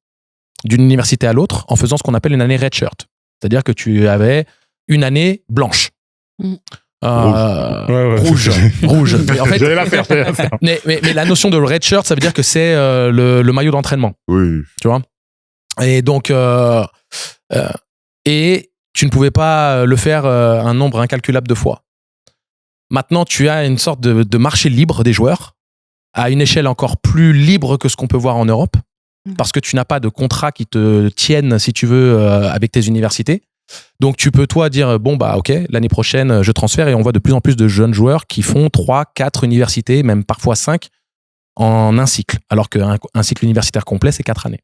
d'une université à l'autre en faisant ce qu'on appelle une année redshirt. C'est-à-dire que tu avais une année blanche. Rouge. Mais en fait, J'allais la faire. mais la notion de redshirt, ça veut dire que c'est le maillot d'entraînement. Oui. Tu vois? Et donc, et tu ne pouvais pas le faire un nombre incalculable de fois. Maintenant, tu as une sorte de marché libre des joueurs à une échelle encore plus libre que ce qu'on peut voir en Europe, parce que tu n'as pas de contrat qui te tienne, si tu veux, avec tes universités. Donc, tu peux, toi, dire, bon, ok, l'année prochaine, je transfère, et on voit de plus en plus de jeunes joueurs qui font 3, 4 universités, même parfois 5, en un cycle, alors qu'un cycle universitaire complet, c'est 4 années.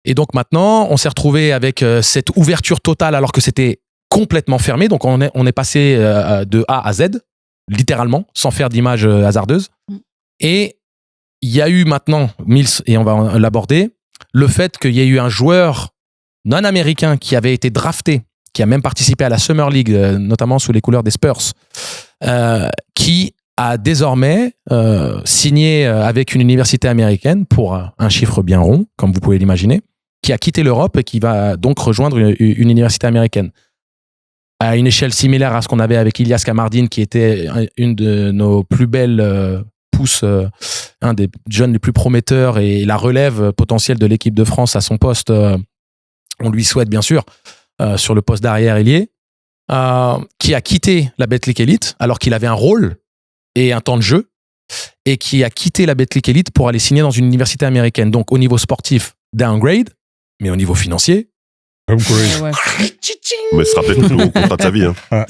Et donc, maintenant, on s'est retrouvé avec cette ouverture totale, alors que c'était complètement fermé. Donc, on est passé de A à Z, littéralement, sans faire d'image hasardeuse. Et il y a eu maintenant, Mills, et on va l'aborder, le fait qu'il y ait eu un joueur non-américain qui avait été drafté, qui a même participé à la Summer League, notamment sous les couleurs des Spurs, qui a désormais signé avec une université américaine pour un chiffre bien rond, comme vous pouvez l'imaginer, qui a quitté l'Europe et qui va donc rejoindre une université américaine. À une échelle similaire à ce qu'on avait avec Ilias Kamardine, qui était une de nos plus belles pousses, un des jeunes les plus prometteurs et la relève potentielle de l'équipe de France à son poste. On lui souhaite bien sûr sur le poste d'arrière ailier, qui a quitté la Betclic Elite alors qu'il avait un rôle et un temps de jeu, et qui a quitté la Betclic Elite pour aller signer dans une université américaine. Donc au niveau sportif, downgrade, mais au niveau financier, mais ce sera peut-être le plus gros contrat de sa vie.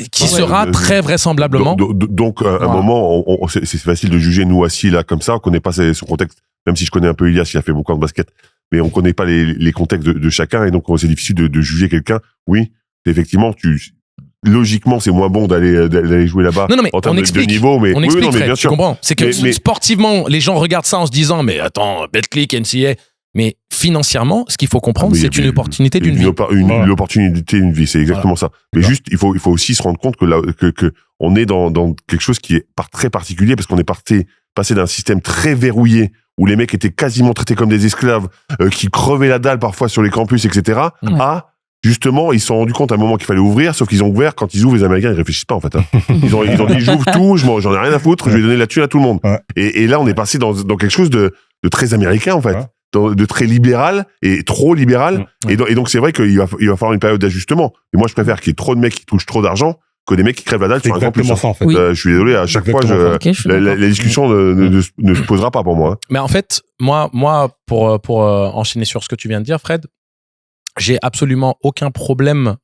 Qui sera très vraisemblablement. Donc à un moment, c'est facile de juger, nous assis là comme ça, on connaît pas son contexte, même si je connais un peu Ilias, il a fait beaucoup de basket, mais on connaît pas les contextes de chacun, et donc c'est difficile de juger quelqu'un. Oui, effectivement, logiquement, c'est moins bon d'aller jouer là-bas en termes de niveau, mais on explique, mais bien sûr. Tu comprends. C'est que sportivement, les gens regardent ça en se disant, mais attends, Betclic, NCAA. Mais financièrement, ce qu'il faut comprendre, c'est une opportunité d'une vie. L'opportunité d'une vie, c'est exactement ça. Mais juste, il faut aussi se rendre compte que on est dans quelque chose qui est très particulier, parce qu'on est passé d'un système très verrouillé où les mecs étaient quasiment traités comme des esclaves, qui crevaient la dalle parfois sur les campus, etc. À justement, ils se sont rendus compte à un moment qu'il fallait ouvrir, sauf qu'ils ont ouvert. Quand ils ouvrent, les Américains, ils réfléchissent pas en fait. Ils ont dit, j'ouvre tout, j'en ai rien à foutre, je vais donner la thune à tout le monde. Et là, on est passé dans quelque chose de très américain en fait. De très libéral et trop libéral. Et donc c'est vrai qu'il va falloir une période d'ajustement. Et moi, je préfère qu'il y ait trop de mecs qui touchent trop d'argent que des mecs qui crèvent la dalle sur un grand plus. Ça, en fait. Je suis désolé, à chaque fois, la discussion ne se posera pas pour moi. Mais en fait, moi, pour enchaîner sur ce que tu viens de dire, Fred, j'ai absolument aucun problème,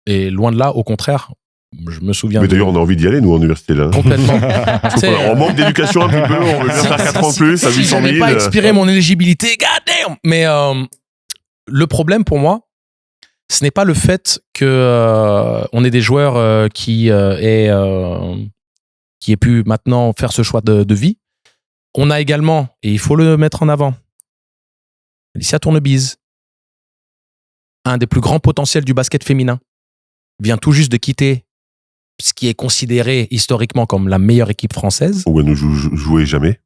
et loin de là, au contraire. Je me souviens. Mais d'ailleurs, on a envie d'y aller, nous, en université, là. Complètement. On manque d'éducation un petit peu, on veut bien faire 4 ans de plus, à 800 000. Si j'avais pas expiré mon éligibilité, goddamn! Mais le problème pour moi, ce n'est pas le fait que on ait des joueurs qui aient pu maintenant faire ce choix de vie. On a également, et il faut le mettre en avant, Alicia Tournebise, un des plus grands potentiels du basket féminin, vient tout juste de quitter ce qui est considéré historiquement comme la meilleure équipe française. Où elle ne jouait jamais.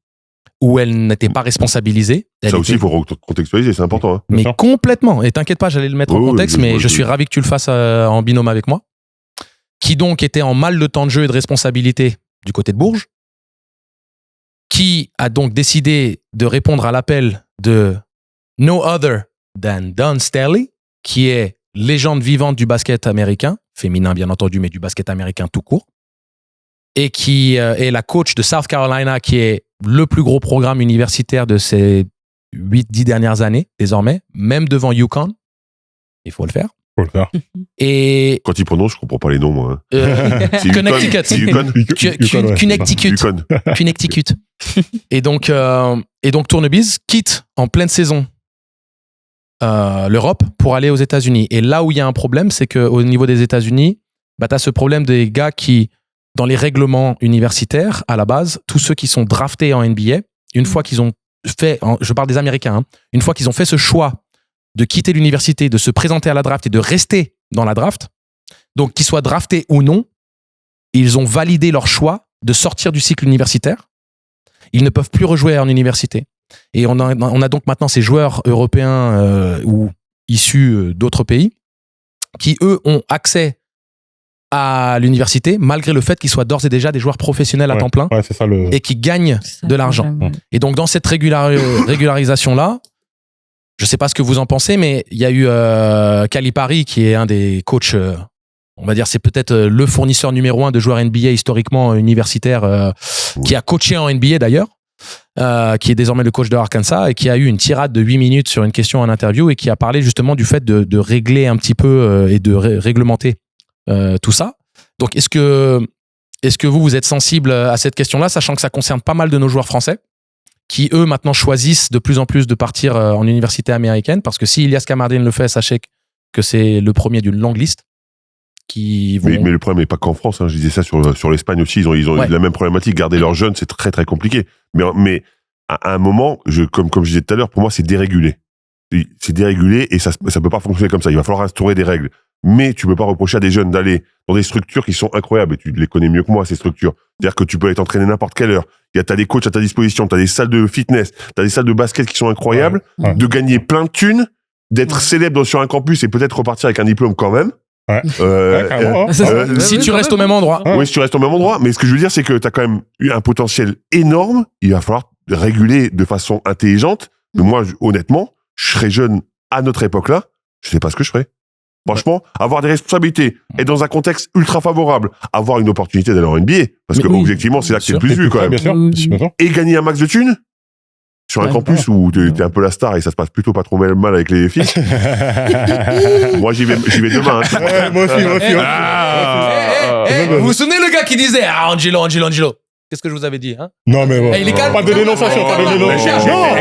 Où elle n'était pas responsabilisée. Ça aussi, il faut contextualiser, c'est important. Hein. Mais complètement. Et t'inquiète pas, j'allais le mettre en contexte, mais je suis ravi que tu le fasses en binôme avec moi. Qui donc était en mal de temps de jeu et de responsabilité du côté de Bourges. Qui a donc décidé de répondre à l'appel de no other than Don Sterling, qui est légende vivante du basket américain, féminin bien entendu, mais du basket américain tout court, et qui est la coach de South Carolina, qui est le plus gros programme universitaire de ces 8-10 dernières années, désormais, même devant UConn. Il faut le faire. Faut le faire. Et Quand ils prononcent, je comprends pas les noms, moi. C'est Connecticut. C'est Yukon. Connecticut. Yukon. Connecticut. Et donc Tournebiz quitte en pleine saison l'Europe pour aller aux États-Unis. Et là où il y a un problème, c'est qu'au niveau des États-Unis, bah, tu as ce problème des gars qui, dans les règlements universitaires, à la base, tous ceux qui sont draftés en NBA, une fois qu'ils ont fait, je parle des Américains, hein, une fois qu'ils ont fait ce choix de quitter l'université, de se présenter à la draft et de rester dans la draft, donc qu'ils soient draftés ou non, ils ont validé leur choix de sortir du cycle universitaire. Ils ne peuvent plus rejouer en université. Et on a donc maintenant ces joueurs européens ou issus d'autres pays qui, eux, ont accès à l'université malgré le fait qu'ils soient d'ores et déjà des joueurs professionnels à temps plein c'est ça et qui gagnent de l'argent. Et donc, dans cette régularisation-là, je ne sais pas ce que vous en pensez, mais il y a eu Calipari, qui est un des coachs, on va dire, c'est peut-être le fournisseur numéro 1 de joueurs NBA historiquement universitaires, qui a coaché en NBA d'ailleurs, qui est désormais le coach de Arkansas et qui a eu une tirade de 8 minutes sur une question en interview et qui a parlé justement du fait de régler un petit peu et de réglementer tout ça. Donc, est-ce que vous êtes sensible à cette question-là, sachant que ça concerne pas mal de nos joueurs français qui, eux, maintenant choisissent de plus en plus de partir en université américaine, parce que si Ilias Kamardine le fait, sachez que c'est le premier d'une longue liste qui vont... Mais le problème n'est pas qu'en France, hein, je disais ça sur l'Espagne aussi, ils ont la même problématique, garder leurs jeunes, c'est très très compliqué. Mais à un moment, comme je disais tout à l'heure, pour moi c'est dérégulé. C'est dérégulé et ça peut pas fonctionner comme ça, il va falloir instaurer des règles. Mais tu peux pas reprocher à des jeunes d'aller dans des structures qui sont incroyables, et tu les connais mieux que moi, ces structures. C'est-à-dire que tu peux être entraîné n'importe quelle heure. T'as des coachs à ta disposition, t'as des salles de fitness, t'as des salles de basket qui sont incroyables, de gagner plein de thunes, d'être célèbre sur un campus et peut-être repartir avec un diplôme quand même. Si tu restes au même endroit. Oui, si tu restes au même endroit. Mais ce que je veux dire, c'est que t'as quand même eu un potentiel énorme. Il va falloir réguler de façon intelligente. Mais moi, honnêtement, je serais jeune à notre époque-là, je sais pas ce que je ferais. Franchement, avoir des responsabilités, être dans un contexte ultra favorable, avoir une opportunité d'aller en NBA, parce que objectivement, c'est là que t'es le plus vu quand même. Bien sûr. Et gagner un max de thunes sur un campus où t'es un peu la star et ça se passe plutôt pas trop mal avec les filles. Moi, j'y vais demain. Hein. Moi aussi. Vous vous souvenez le gars qui disait Angelo. Qu'est-ce que je vous avais dit, hein? Non, mais bon. Il est calme. Pas de dénonciation, pas de dénonciation. Non,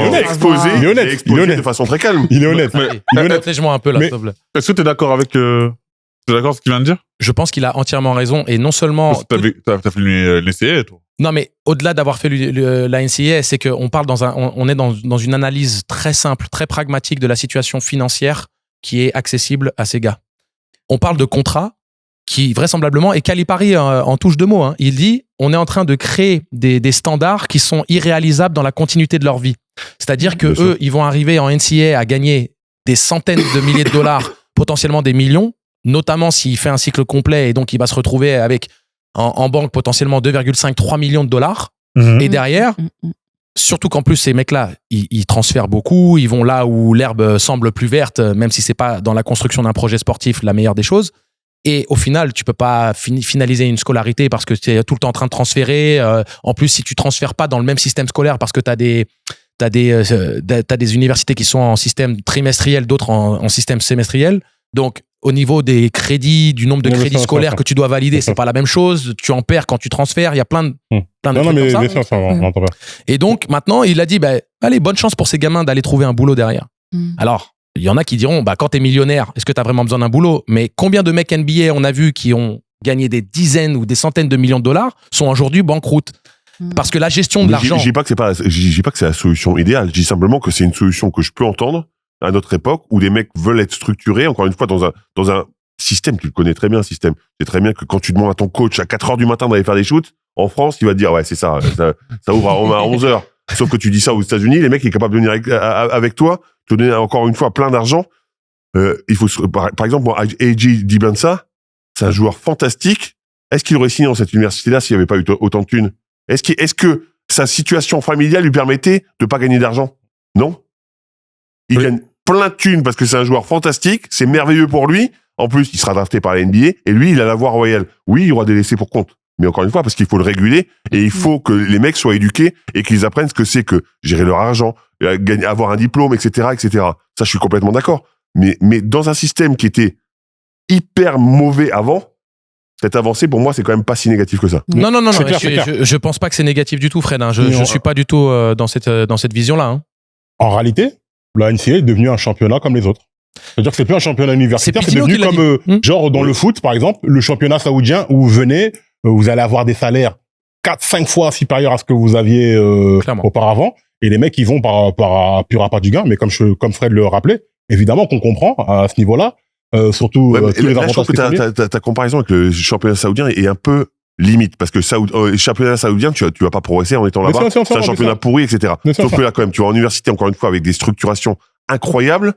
il est exposé. Il est honnête de façon très calme. Il est honnête. Protège-moi un peu là, s'il te plaît. Est-ce que t'es d'accord avec t'es d'accord avec ce qu'il vient de dire? Je pense qu'il a entièrement raison et non seulement. T'as fait l'NCAA, toi. Non, mais au-delà d'avoir fait la NCAA, c'est qu'on parle on est dans une analyse très simple, très pragmatique de la situation financière qui est accessible à ces gars. On parle de contrats qui vraisemblablement, et Calipari en touche deux mots, hein, il dit on est en train de créer des standards qui sont irréalisables dans la continuité de leur vie. C'est-à-dire que eux, ils vont arriver en NCAA à gagner des centaines de milliers de dollars, potentiellement des millions, notamment s'il fait un cycle complet et donc il va se retrouver avec en banque potentiellement 2,5-3 millions de dollars. Et derrière, surtout qu'en plus ces mecs-là, ils transfèrent beaucoup, ils vont là où l'herbe semble plus verte, même si c'est pas dans la construction d'un projet sportif la meilleure des choses. Et au final, tu peux pas finaliser une scolarité parce que tu es tout le temps en train de transférer. En plus, si tu transfères pas dans le même système scolaire parce que t'as des universités qui sont en système trimestriel, d'autres en système semestriel. Donc, au niveau des crédits, du nombre de crédits scolaires que tu dois valider, c'est pas la même chose. Tu en perds quand tu transfères. Il y a plein de trucs comme ça. Et donc, maintenant, il a dit, allez, bonne chance pour ces gamins d'aller trouver un boulot derrière. Alors, il y en a qui diront, quand t'es millionnaire, est-ce que t'as vraiment besoin d'un boulot? Mais combien de mecs NBA on a vu qui ont gagné des dizaines ou des centaines de millions de dollars sont aujourd'hui banqueroutes? Parce que la gestion de l'argent... Je dis pas que c'est la solution idéale. Je dis simplement que c'est une solution que je peux entendre à notre époque où des mecs veulent être structurés, encore une fois, dans un système. Tu le connais très bien, le système. C'est très bien que quand tu demandes à ton coach à 4h du matin d'aller faire des shoots, en France, il va te dire, ouais, c'est ça ouvre à 11h. Sauf que tu dis ça aux États-Unis, les mecs, ils sont capables de venir avec toi, te donner encore une fois plein d'argent. Il faut, par exemple, moi, A.J. Dibansa, c'est un joueur fantastique. Est-ce qu'il aurait signé dans cette université-là s'il n'y avait pas eu autant de thunes? Est-ce que sa situation familiale lui permettait de pas gagner d'argent? Non. Il gagne. plein de thunes parce que c'est un joueur fantastique, c'est merveilleux pour lui. En plus, il sera drafté par la NBA et lui, il a la voie royale. Oui, il y aura des laissés pour compte. Mais encore une fois, parce qu'il faut le réguler et il faut que les mecs soient éduqués et qu'ils apprennent ce que c'est que gérer leur argent, avoir un diplôme, etc., etc. Ça, je suis complètement d'accord. Mais dans un système qui était hyper mauvais avant, cette avancée, pour moi, c'est quand même pas si négatif que ça. Non. C'est clair. Je pense pas que c'est négatif du tout, Fred. Hein. Je suis pas du tout dans cette vision-là. Hein. En réalité, la NCAA est devenue un championnat comme les autres. C'est-à-dire que c'est plus un championnat universitaire, c'est Pitino devenu qui l'a comme, genre, dans le foot, par exemple, le championnat saoudien où vous venez, vous allez avoir des salaires 4-5 fois supérieurs à ce que vous aviez auparavant. Et les mecs, ils vont par pur appât du gain. Mais comme Fred le rappelait, évidemment qu'on comprend à ce niveau-là, surtout tous les avantages. Je trouve que ta comparaison avec le championnat saoudien est un peu limite parce que le championnat saoudien, tu vas pas progresser en étant là-bas. C'est un championnat pourri, etc. Sauf que là, quand même, tu vas en université encore une fois avec des structurations incroyables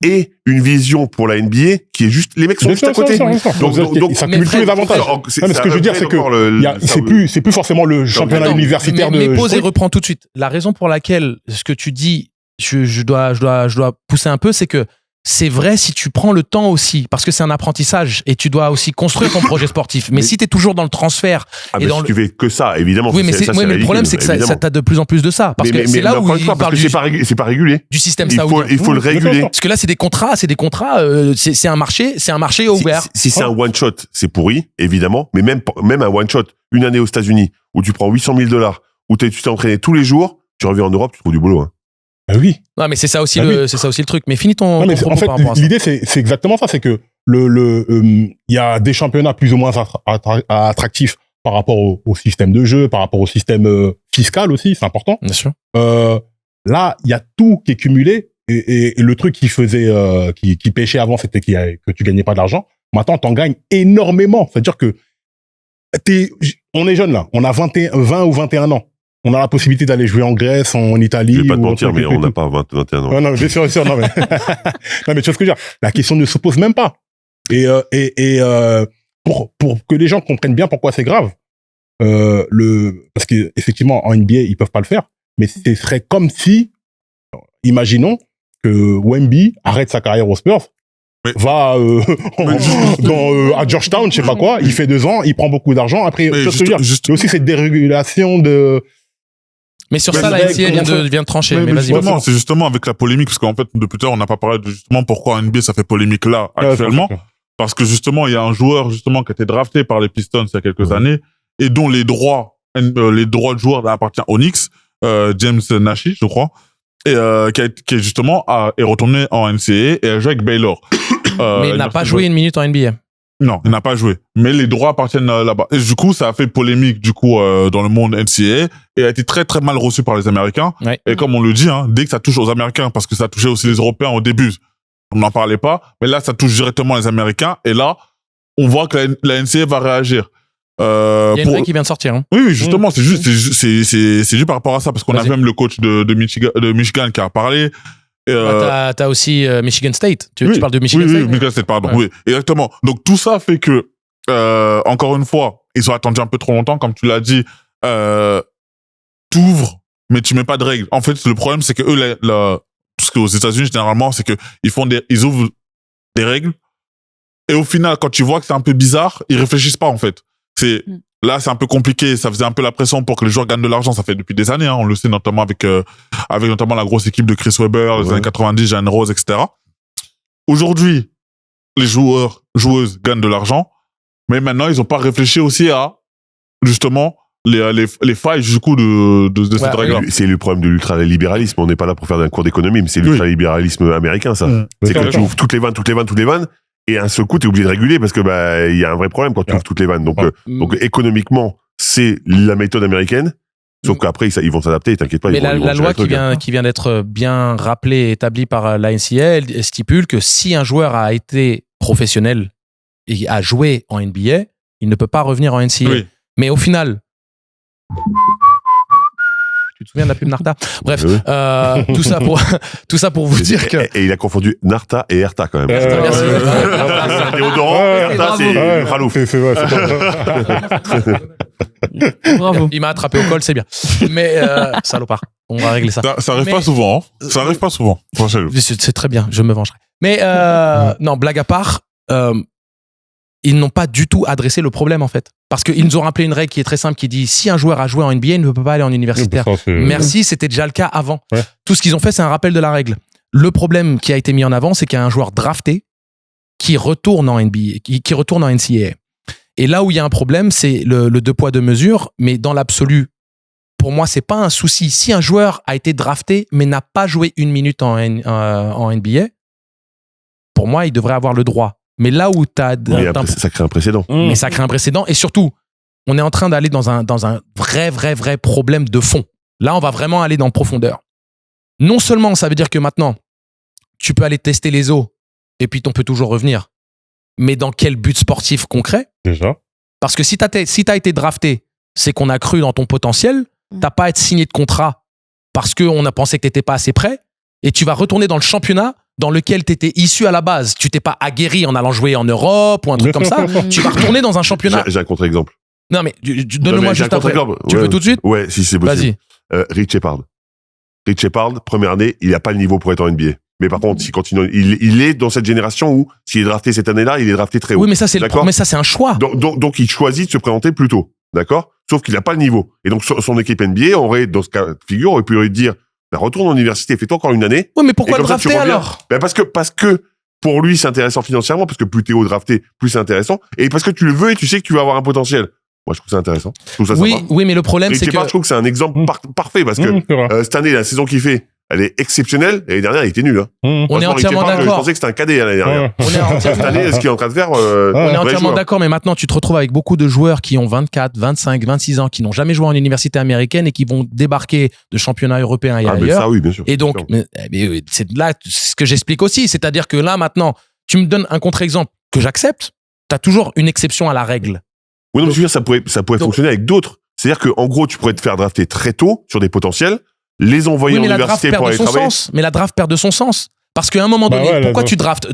et une vision pour la NBA qui est juste les mecs sont juste à côté. Donc ça cumule tous les avantages. Mais ce que je veux dire, c'est que c'est plus forcément le championnat universitaire de. Mais pause et reprends tout de suite. La raison pour laquelle ce que tu dis, je dois pousser un peu, c'est que c'est vrai si tu prends le temps aussi, parce que c'est un apprentissage et tu dois aussi construire ton projet sportif. Mais si t'es toujours dans le transfert et dans si tu fais que ça, évidemment. Oui, mais le problème c'est que ça t'as de plus en plus de ça, parce que c'est là où il parle c'est pas régulé. Du système saoudien. Il faut le réguler. Parce que là c'est des contrats, c'est un marché ouvert. Si c'est un one shot, c'est pourri, évidemment. Mais même un one shot, une année aux États-Unis où tu prends $800,000, où tu t'es entraîné tous les jours, tu reviens en Europe, tu trouves du boulot. Hein. Oui. Non, mais c'est ça aussi le truc. Mais finis ton propos en fait, par rapport à ça. l'idée, c'est exactement ça. C'est que il y a des championnats plus ou moins attractifs par rapport au système de jeu, par rapport au système fiscal aussi, c'est important. Bien sûr. Là, il y a tout qui est cumulé et le truc qui faisait, qui pêchait avant, c'était que tu gagnais pas d'argent. Maintenant, t'en gagnes énormément. C'est-à-dire que on est jeune là. On a 20 ou 21 ans. On a la possibilité d'aller jouer en Grèce, en Italie. Je vais pas te mentir, mais on n'a pas 21 ans. Non, bien sûr, non, mais, non, mais tu vois ce que je veux dire. La question ne se pose même pas. Et pour que les gens comprennent bien pourquoi c'est grave, parce que, effectivement, en NBA, ils peuvent pas le faire, mais ce serait comme si, imaginons que Wemby arrête sa carrière aux Spurs, va à Georgetown, je sais pas quoi, il fait 2 ans, il prend beaucoup d'argent, après, tu vois ce que je veux dire. Il y a aussi cette dérégulation de... Mais sur ça, la NCAA vient de trancher. Mais vas-y. C'est justement avec la polémique, parce qu'en fait, depuis tard, on n'a pas parlé de justement pourquoi NBA ça fait polémique là, actuellement. Parce que justement, il y a un joueur, justement, qui a été drafté par les Pistons il y a quelques années, et dont les droits de joueur appartiennent aux Knicks, James Nashi, je crois, et, qui est justement, est retourné en NCAA et a joué avec Baylor. Mais il n'a pas joué une minute en NBA. Non, il n'a pas joué. Mais les droits appartiennent là-bas. Et du coup, ça a fait polémique, dans le monde NCAA et a été très, très mal reçu par les Américains. Ouais. Et comme on le dit, dès que ça touche aux Américains, parce que ça touchait aussi les Européens au début, on n'en parlait pas. Mais là, ça touche directement les Américains. Et là, on voit que la NCAA va réagir. Il y a une règle qui vient de sortir. Oui, justement, c'est juste par rapport à ça, parce qu'on a même le coach de Michigan qui a parlé. T'as aussi Michigan State. Tu parles de Michigan State? Oui, Michigan State, pardon. Ouais. Oui, exactement. Donc tout ça fait que, encore une fois, ils ont attendu un peu trop longtemps, comme tu l'as dit. T'ouvres, mais tu mets pas de règles. En fait, le problème, c'est que eux, tout ce qu'aux États-Unis généralement, c'est que ils ouvrent des règles. Et au final, quand tu vois que c'est un peu bizarre, ils réfléchissent pas en fait. Là, c'est un peu compliqué. Ça faisait un peu la pression pour que les joueurs gagnent de l'argent. Ça fait depuis des années. On le sait notamment avec notamment la grosse équipe de Chris Webber, les années 90, Jalen Rose, etc. Aujourd'hui, les joueuses gagnent de l'argent, mais maintenant, ils ont pas réfléchi aussi à justement les failles du coup de cette règle-là. C'est le problème de l'ultralibéralisme. On n'est pas là pour faire un cours d'économie, mais c'est l'ultralibéralisme américain, ça. C'est quand tu ouvres toutes les vannes. Et un seul coup, t'es obligé de réguler parce que il y a un vrai problème quand tu ouvres toutes les vannes. Donc économiquement, c'est la méthode américaine. Sauf qu'après, ils vont s'adapter, t'inquiète pas. Mais la loi qui vient d'être bien rappelée et établie par la NCAA, elle stipule que si un joueur a été professionnel et a joué en NBA, il ne peut pas revenir en NCAA. Oui. Mais au final, Tu te souviens de la pub Narta? Bref, Oui. tout ça pour vous dire que... Et il a confondu Narta et Erta quand même. Merci. Narta, c'est un déodorant, Erta, c'est Ralouf. Bravo. Il m'a attrapé au col, c'est bien. Mais salopard, on va régler ça. Ça arrive Mais- pas souvent. Hein. Ça arrive pas souvent. Franchement. C'est très bien, je me vengerai. Mais non, blague à part, ils n'ont pas du tout adressé le problème en fait. Parce qu'ils nous ont rappelé une règle qui est très simple qui dit si un joueur a joué en NBA, il ne peut pas aller en universitaire. Merci, c'était déjà le cas avant. Ouais. Tout ce qu'ils ont fait, c'est un rappel de la règle. Le problème qui a été mis en avant, c'est qu'il y a un joueur drafté qui retourne en NBA, qui retourne en NCAA. Et là où il y a un problème, c'est le 2 poids 2 mesures, mais dans l'absolu, pour moi, c'est pas un souci. Si un joueur a été drafté, mais n'a pas joué une minute en NBA, pour moi, il devrait avoir le droit. Mais là où Mais après, ça crée un précédent. mais ça crée un précédent. Et surtout, on est en train d'aller dans un vrai problème de fond. Là, on va vraiment aller dans profondeur. Non seulement, ça veut dire que maintenant, tu peux aller tester les eaux et puis on peut toujours revenir. Mais dans quel but sportif concret? Déjà. Parce que si t'as été drafté, c'est qu'on a cru dans ton potentiel. T'as pas à être signé de contrat parce qu'on a pensé que t'étais pas assez prêt. Et tu vas retourner dans le championnat dans lequel tu étais issu à la base. Tu t'es pas aguerri en allant jouer en Europe ou un truc comme ça. Tu vas retourner dans un championnat. J'ai un contre-exemple. Non, mais donne-le-moi juste après. Tu veux tout de suite? Ouais, si c'est possible. Vas-y. Rich Shepard. Rich Shepard, première année, il n'a pas le niveau pour être en NBA. Mais par contre, s'il continue, il est dans cette génération où, s'il est drafté cette année-là, il est drafté très haut. Oui, mais ça, c'est D'accord. mais ça, c'est un choix. Donc, il choisit de se présenter plus tôt. D'accord? Sauf qu'il n'a pas le niveau. Et donc, son équipe NBA aurait, dans ce cas de figure, aurait pu lui dire, bah, retourne en université, fais-toi encore une année. Oui, mais pourquoi Et le comme ça, tu drafter reviens. alors? Ben parce que pour lui, c'est intéressant financièrement, parce que plus t'es haut drafté, plus c'est intéressant. Et parce que tu le veux et tu sais que tu vas avoir un potentiel. Moi, je trouve ça intéressant. Je trouve ça sympa. Oui, mais le problème, Rich c'est que. Shepard, je trouve que c'est un exemple parfait parce que C'est vrai. cette année, la saison qu'il fait, elle est exceptionnelle. Et l'année dernière, il était nul. Hein. On est Franchement, Rich entièrement Shepard, Je d'accord. pensais que c'était un cadet l'année dernière. On est entièrement Cette année, ce qu'il est en train de faire, On est vrai entièrement joueur. d'accord, mais maintenant tu te retrouves avec beaucoup de joueurs qui ont 24, 25, 26 ans, qui n'ont jamais joué en université américaine et qui vont débarquer de championnats européens et Ah, mais ailleurs. ça, oui, bien sûr. Et donc, Bien sûr. mais c'est là ce que j'explique aussi, c'est-à-dire que là maintenant, tu me donnes un contre-exemple que j'accepte, tu as toujours une exception à la règle. Oui, non, mais je veux dire, ça pourrait Donc- fonctionner avec d'autres. C'est-à-dire qu'en gros, tu pourrais te faire drafter très tôt sur des potentiels, les envoyer Oui, en mais la draft université perd pour de aller son travailler. sens. Mais la draft perd de son sens. Parce qu'à un moment Bah donné, ouais, pourquoi la tu draftes?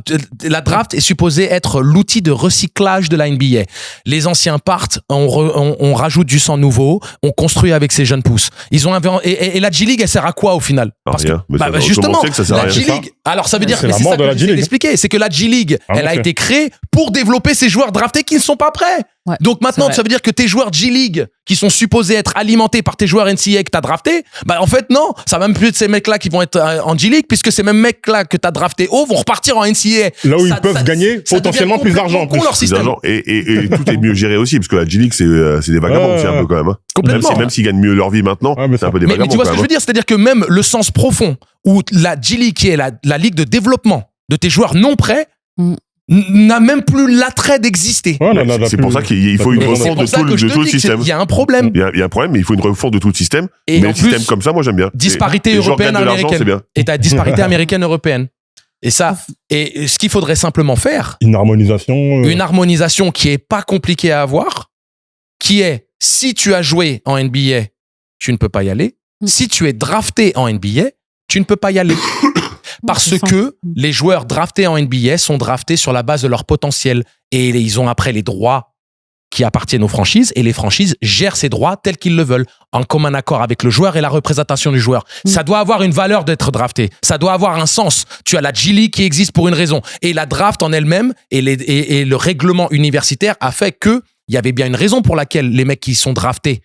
La draft est supposée être l'outil de recyclage de la NBA. Les anciens partent, on rajoute du sang nouveau, on construit avec ces jeunes pousses. Ils ont et la G-League, elle sert à quoi au final? Ah, Parce rien. que, Mais ça, justement, autrement, c'est que ça sert à la rien. G-League, alors ça veut dire C'est que la c'est mort ça de que la j'essaie G-League. d'expliquer, c'est que la G-League, Ah, elle a ok. été créée pour développer ces joueurs draftés qui ne sont pas prêts. Ouais, Donc maintenant, c'est vrai. ça veut dire que tes joueurs G-League, qui sont supposés être alimentés par tes joueurs NCAA que t'as draftés, bah en fait non, ça va même plus être ces mecs-là qui vont être en G-League, puisque ces mêmes mecs-là que t'as draftés haut vont repartir en NCAA. Là où Ça- ils peuvent ça- gagner ça potentiellement devient plus d'argent. en complètement con, plus. leur système. D'argent. Et tout est mieux géré aussi, parce que la G-League, c'est des vagabonds Ouais, aussi un ouais. peu quand même. Hein. Complètement. Même s'ils gagnent mieux leur vie maintenant, Ouais, mais c'est un ça- peu des Mais vagabonds tu vois ce quand que je veux même. dire, c'est-à-dire que même le sens profond où la G-League, qui est la ligue de développement de tes joueurs non prêts, Mm. n'a même plus l'attrait d'exister. Ouais, non, non, C'est non, pour ça qu'il faut une Et Et c'est refonte pour de ça tout que je te le dis qu'il système. y a un problème. Il y a un problème, mais il faut une refonte de tout le système. Et Mais en un système plus, comme ça, moi, j'aime bien. disparité Et les gens européenne gagnent de l'argent, américaine. c'est bien. Et ta disparité américaine européenne. Et ça, et ce qu'il faudrait simplement faire, Une harmonisation. une harmonisation qui est pas compliquée à avoir, qui est si tu as joué en NBA, tu ne peux pas y aller. Mm. Si tu es drafté en NBA, tu ne peux pas y aller. Parce c'est ça. que les joueurs draftés en NBA sont draftés sur la base de leur potentiel et ils ont après les droits qui appartiennent aux franchises et les franchises gèrent ces droits tels qu'ils le veulent en commun accord avec le joueur et la représentation du joueur. Ça doit avoir une valeur d'être drafté. Ça doit avoir un sens. Tu as la G-League qui existe pour une raison et la draft en elle-même et le règlement universitaire a fait que il y avait bien une raison pour laquelle les mecs qui sont draftés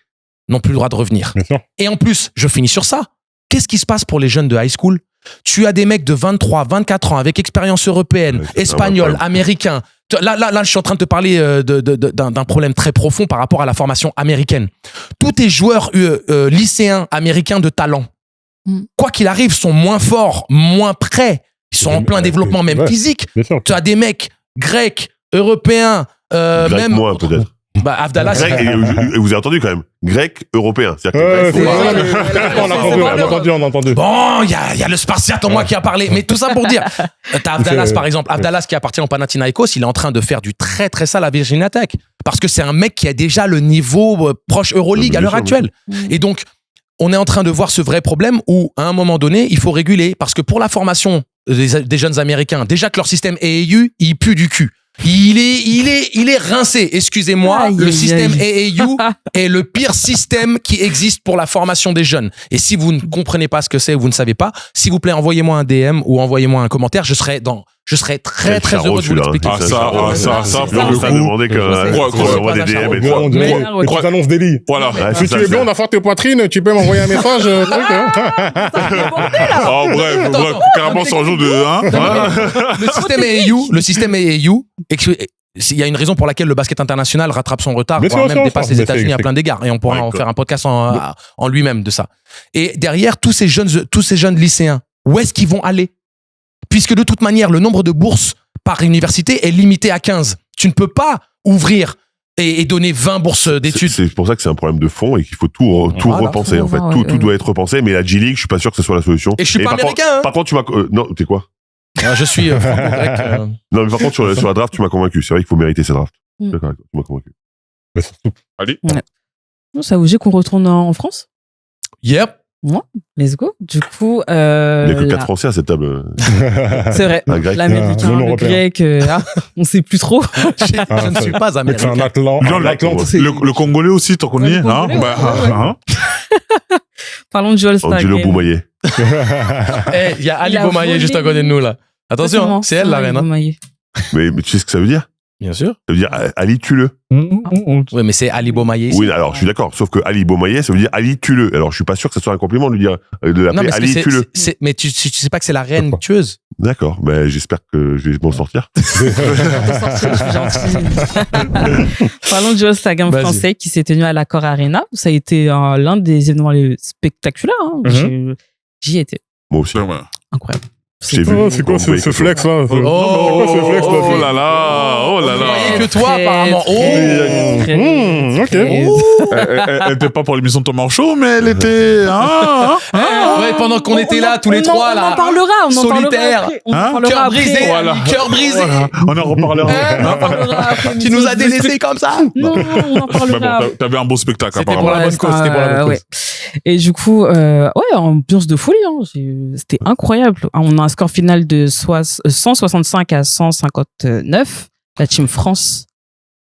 n'ont plus le droit de revenir. Bien sûr. Et en plus, je finis sur ça. Qu'est-ce qui se passe pour les jeunes de high school? Tu as des mecs de 23, 24 ans avec expérience européenne, Ouais, c'est espagnole, un vrai américain. Là, je suis en train de te parler d'un problème très profond par rapport à la formation américaine. Tous tes joueurs lycéens américains de talent, Mm. quoi qu'il arrive, sont moins forts, moins prêts. Ils sont en plein développement, même Ouais. physique. Bien sûr. Tu as des mecs grecs, européens, Grec même moins, peut-être. Avdallah. Grec, et vous avez entendu quand même. Grec, européen. C'est-à-dire que Ouais, grec, c'est faut- vrai, mais- on a entendu. Bon, il y a le Spartiate en moi qui a parlé. Mais tout ça pour dire, t'as Avdalas C'est- par exemple. Avdalas qui appartient au Panathinaikos, il est en train de faire du très très sale à Virginia Tech. Parce que c'est un mec qui a déjà le niveau proche Euroleague Bien à l'heure sûr, actuelle. Mm. Et donc, on est en train de voir ce vrai problème où, à un moment donné, il faut réguler. Parce que pour la formation des jeunes Américains, déjà que leur système AAU, il pue du cul. Il est rincé. Excusez-moi, le système AAU est le pire système qui existe pour la formation des jeunes. Et si vous ne comprenez pas ce que c'est ou vous ne savez pas, s'il vous plaît, envoyez-moi un DM ou envoyez-moi un commentaire. Je serai très heureux de vous l'expliquer. Ça, pour le ça coup. demandait qu'on envoie des DM et tout. On dirait les grosses annonces d'Eli. Voilà. Si tu es blonde à faire tes poitrines, tu peux m'envoyer un message. Oh, bref, carrément sans jour de, hein. Le système AAU, il y a une raison pour laquelle le basket international rattrape son retard, Mais voire c'est même aussi dépasse ça. les Mais États-Unis à plein d'égards. Et on pourra en faire un podcast en lui-même de ça. Et derrière, tous ces jeunes lycéens, où est-ce qu'ils vont aller? Puisque de toute manière, le nombre de bourses par université est limité à 15. Tu ne peux pas ouvrir et donner 20 bourses d'études. C'est pour ça que c'est un problème de fond et qu'il faut tout repenser, en fait. Tout doit être repensé, mais la G-League, je suis pas sûr que ce soit la solution. Et je suis pas américain, par contre, tu m'as, non, t'es quoi? Je suis franco-grec. Non, mais par contre, sur la draft, tu m'as convaincu. C'est vrai qu'il faut mériter cette draft. D'accord, tu m'as convaincu. Mais surtout. Allez. Ça vous dit qu'on retourne en France? Yep. Ouais, let's go. Du coup, Il n'y a que 4 Français à cette table. c'est vrai. Un grec. L'américain, Non, le européen. grec, on sait plus trop. Je ne suis pas Mais c'est américain. un Atlant. Le Congolais aussi, t'en connais, Le hein? Congolais, Bah, ouais. hein? Parlons du All-Star Angelo Game. Boumaillé. Il y a Ali Il a Bomaye volé. juste à côté de nous, là. Attention, Comment c'est elle la reine. Hein. Bomaye. Mais tu sais ce que ça veut dire? Bien sûr. Ça veut dire Ali, tue-le. Oui, mais c'est Ali Bomaye. Oui, alors je suis d'accord. Sauf que Ali Bomaye, ça veut dire Ali, tue-le. Alors je suis pas sûr que ce soit un compliment de lui dire, de Non, l'appeler mais Ali, tue-le. mais tu sais pas que c'est la reine tueuse. D'accord. Ben, j'espère que je vais m'en sortir. Je suis gentille. Parlons du All-Star Game Vas-y. français qui s'est tenu à l'Accor Arena. Ça a été l'un des événements les spectaculaires. Hein. J'y étais. Moi aussi. Incroyable. J'ai vu. C'est quoi ce flex là? Oh là là, oh là là. Que toi, apparemment. Oh. Ok. Elle était pas pour l'émission de Thomas Show, mais elle était, Ouais, pendant qu'on était là, tous les trois, là. On en parlera. Solitaire. Après. On en Hein? parlera Cœur après. brisé, Voilà. cœur brisé. Voilà. On en reparlera. Hein? On en parlera après. Tu nous as délaissés comme ça. Non, on en Mais parlera. bon, t'avais un beau spectacle, C'était apparemment. pour la bonne cause, c'était pour la bonne cause. Ouais. Et du coup, ouais, ambiance de folie. Hein. C'était incroyable. On a un score final de 165 à 159. La Team France.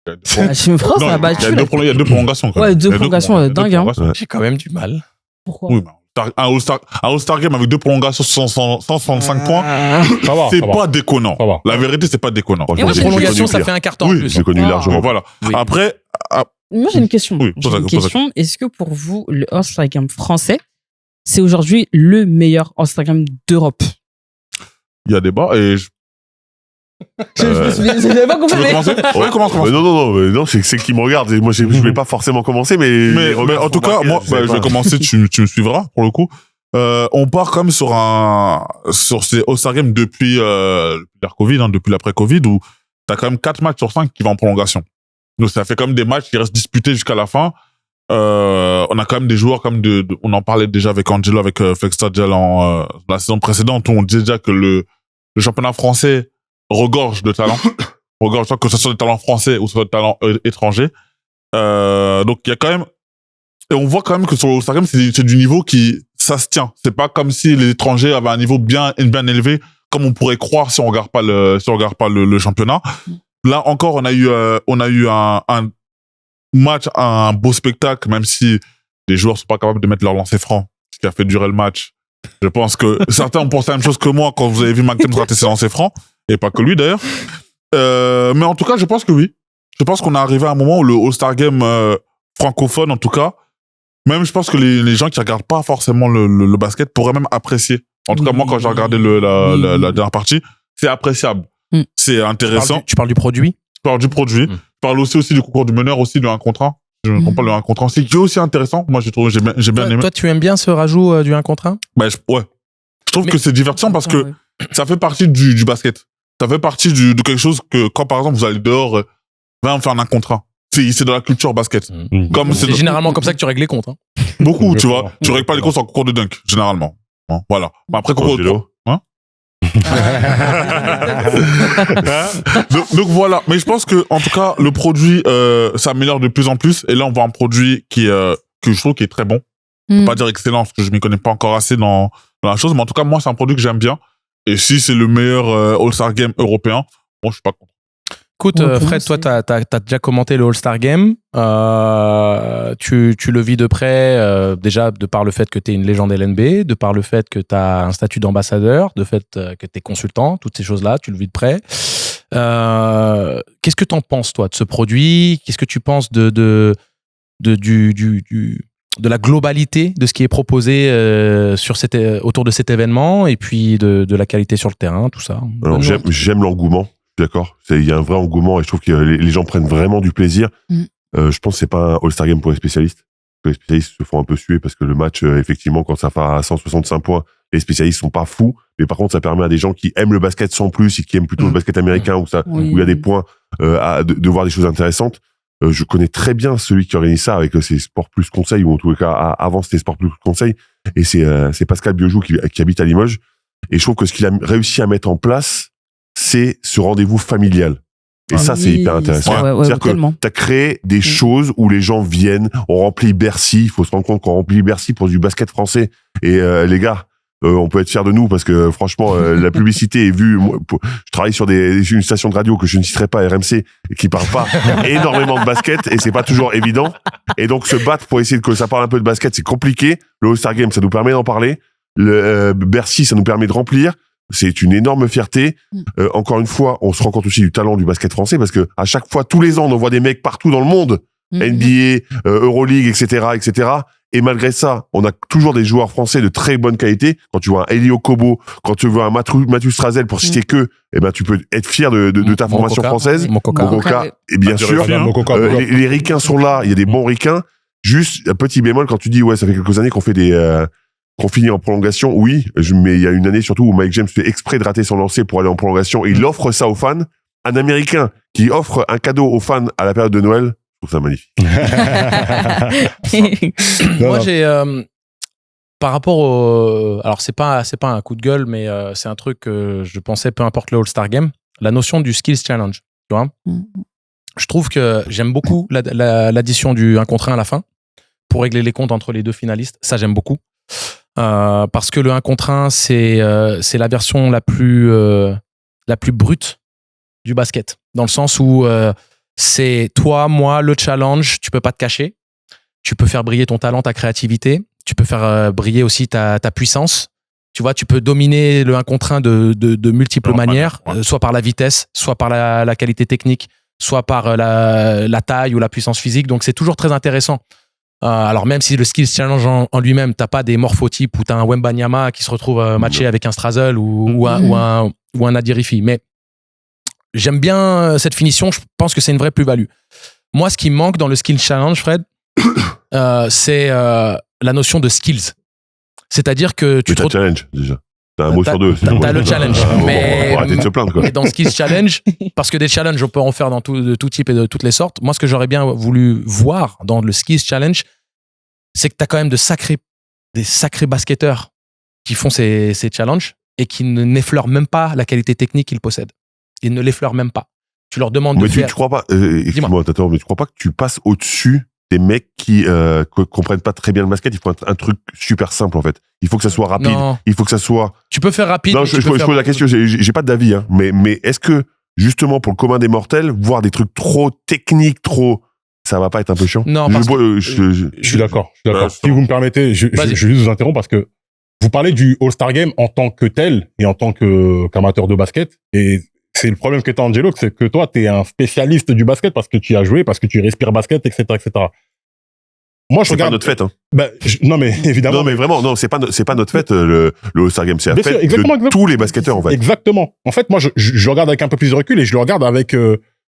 La Team France Non, a battu. il y a deux prolongations. quand Ouais, même. deux Il y a prolongations, dingue, hein. prolongations. J'ai quand même du mal. Pourquoi? Oui, bah, un All-Star Game avec deux prolongations 165 points, Ça va. c'est ça va. pas déconnant. Ça va. La vérité, c'est pas déconnant. Franchement, Une j'ai prolongation, connu ça pire. fait un carton en Oui, plus. J'ai connu Ah. largement. Voilà. Oui. Après, Moi, j'ai une question. Oui, J'ai pose une la question. Est-ce que pour vous, le All-Star Game français, c'est aujourd'hui le meilleur All-Star Game d'Europe? il y a débat et J'avais pas compris. Tu veux commencer? Ouais, commence. Non, c'est qui me regarde. Moi, je vais pas forcément commencer, mais. Mais en tout cas, moi, je vais commencer, tu me suivras, pour le coup. On part quand même sur ces All-Star Games depuis l'ère Covid, hein, depuis l'après-Covid, où t'as quand même 4 matchs sur 5 qui vont en prolongation. Donc, ça fait quand même des matchs qui restent disputés jusqu'à la fin. On a quand même des joueurs comme on en parlait déjà avec Angelo, avec Flex Tadjel la saison précédente, où on disait déjà que le championnat français regorge de talents. Regorge, que ce soit des talents français ou soit des talents étrangers. Donc, il y a quand même, et on voit quand même que sur le All-Star Game, c'est du niveau ça se tient. C'est pas comme si les étrangers avaient un niveau bien élevé, comme on pourrait croire si on regarde pas le championnat. Là encore, on a eu un match, un beau spectacle, même si les joueurs sont pas capables de mettre leur lancer franc, ce qui a fait durer le match. Je pense que certains ont pensé la même chose que moi quand vous avez vu Mac James rater ses lancers francs, et pas que lui d'ailleurs. Mais en tout cas, je pense que oui. Je pense qu'on est arrivé à un moment où le All-Star Game francophone, en tout cas, même je pense que les gens qui regardent pas forcément le basket pourraient même apprécier. En tout cas, moi, quand j'ai regardé la dernière partie, c'est appréciable. C'est intéressant. Tu parles du produit? Je parle du produit. Je parle aussi du concours du meneur, aussi du 1 contre 1. Je ne comprends pas le 1 contre 1 aussi, qui est aussi intéressant. Moi, j'ai bien aimé. Toi, tu aimes bien ce rajout du 1 contre 1? Ouais. Je trouve que c'est divertissant parce que ça fait partie du basket. Ça fait partie de quelque chose que, quand par exemple vous allez dehors, va faire un 1 contre 1. C'est de la culture basket. Comme C'est généralement comme ça que tu règles les comptes. Hein. Beaucoup, tu vois. Tu règles pas les comptes en concours de dunk, généralement. Bon, voilà. Mais après, concours de donc voilà. Mais je pense que, en tout cas, le produit s'améliore de plus en plus. Et là, on voit un produit que je trouve qui est très bon. Je peux pas dire excellent parce que je m'y connais pas encore assez dans la chose, mais en tout cas, moi, c'est un produit que j'aime bien. Et si c'est le meilleur All-Star Game européen, bon, je suis pas content. Écoute, Fred, toi, t'as déjà commenté le All-Star Game. Tu le vis de près, déjà de par le fait que t'es une légende LNB, de par le fait que t'as un statut d'ambassadeur, de fait que t'es consultant, toutes ces choses-là, tu le vis de près. Qu'est-ce que t'en penses, toi, de ce produit? Qu'est-ce que tu penses de la globalité de ce qui est proposé autour de cet événement et puis de la qualité sur le terrain, tout ça? Alors, j'aime l'engouement. D'accord, il y a un vrai engouement et je trouve que les gens prennent vraiment du plaisir. Je pense que c'est pas un All-Star Game pour les spécialistes. Les spécialistes se font un peu suer parce que le match, effectivement, quand ça fait à 165 points, les spécialistes sont pas fous. Mais par contre, ça permet à des gens qui aiment le basket sans plus et qui aiment plutôt le basket américain où il y a des points de voir des choses intéressantes. Je connais très bien celui qui organise ça avec ses Sport Plus Conseil, ou en tout cas avant c'était Sport Plus Conseil, et c'est Pascal Biojou qui habite à Limoges. Et je trouve que ce qu'il a réussi à mettre en place, c'est ce rendez-vous familial. Et ça, c'est hyper intéressant. C'est-à-dire que t'as créé des choses où les gens viennent, on remplit Bercy, il faut se rendre compte qu'on remplit Bercy pour du basket français. Et les gars, on peut être fiers de nous parce que franchement, la publicité est vue. Moi, je travaille sur une station de radio que je ne citerai pas, RMC, qui parle pas énormément de basket et c'est pas toujours évident. Et donc se battre pour essayer que ça parle un peu de basket, c'est compliqué. Le All-Star Game, ça nous permet d'en parler. Le Bercy, ça nous permet de remplir. C'est une énorme fierté. Encore une fois, on se rend compte aussi du talent du basket français parce que à chaque fois, tous les ans, on envoie des mecs partout dans le monde, NBA, Euroleague, etc., etc. Et malgré ça, on a toujours des joueurs français de très bonne qualité. Quand tu vois un Elio Kobo, quand tu vois un Mathieu Strazel, pour citer que, eh ben, tu peux être fier de ta formation française. Mokoka. Et bien sûr, les ricains sont là. Il y a des bons ricains. Juste, un petit bémol, quand tu dis, ouais, ça fait quelques années qu'on fait qu'on finit en prolongation, oui, mais il y a une année surtout où Mike James fait exprès de rater son lancer pour aller en prolongation et il offre ça aux fans. Un Américain qui offre un cadeau aux fans à la période de Noël, je trouve ça magnifique. Moi, j'ai par rapport au, alors c'est pas un coup de gueule, mais c'est un truc que je pensais, peu importe le All-Star Game, la notion du Skills Challenge, tu vois. Je trouve que j'aime beaucoup l'addition du 1 contre 1 à la fin pour régler les comptes entre les deux finalistes. Ça, j'aime beaucoup. Parce que le 1 contre 1, c'est la version la plus brute du basket. Dans le sens où c'est toi, moi, le challenge, tu peux pas te cacher. Tu peux faire briller ton talent, ta créativité. Tu peux faire briller aussi ta puissance. Tu vois, tu peux dominer le 1 contre 1 de multiples manières, soit par la vitesse, soit par la qualité technique, soit par la taille ou la puissance physique. Donc, c'est toujours très intéressant. Alors même si le Skills Challenge en lui-même, t'as pas des morphotypes où t'as un Wembanyama qui se retrouve matché avec un Strazel ou un Adirifi, mais j'aime bien cette finition. Je pense que c'est une vraie plus-value. Moi, ce qui me manque dans le Skills Challenge, Fred, c'est la notion de skills. C'est-à-dire que tu te challenge déjà. T'as un mot sur deux. T'as le challenge. Mais arrêtez de se plaindre, quoi. Et dans Skills Challenge, parce que des challenges, on peut en faire de tout type et de toutes les sortes. Moi, ce que j'aurais bien voulu voir dans le Skills Challenge, c'est que t'as quand même des sacrés basketteurs qui font ces challenges et qui n'effleurent même pas la qualité technique qu'ils possèdent. Ils ne l'effleurent même pas. Tu leur demandes de faire... Mais tu crois pas, excuse-moi, Tator, mais tu crois pas que tu passes au-dessus des mecs qui comprennent pas très bien le basket? Il faut un truc super simple, en fait. Il faut que ça soit rapide. Non. Il faut que ça soit... Tu peux faire rapide. Non, je pose la question. J'ai pas d'avis, hein. Mais est-ce que, justement, pour le commun des mortels, voir des trucs trop techniques, ça va pas être un peu chiant? Non, parce je suis d'accord. Si vous me permettez, je vais juste vous interrompre parce que vous parlez du All-Star Game en tant que tel et en tant qu'amateur de basket. Et c'est le problème que t'as, Angelo, c'est que toi, t'es un spécialiste du basket parce que tu as joué, parce que tu respires basket, etc., etc. Moi, je regarde. C'est pas notre fête, hein. Non, mais évidemment. Non, mais vraiment, non, c'est pas notre fête, le All-Star Game. C'est la fête de tous les basketteurs, en fait. Exactement. En fait, moi, je regarde avec un peu plus de recul et je le regarde avec,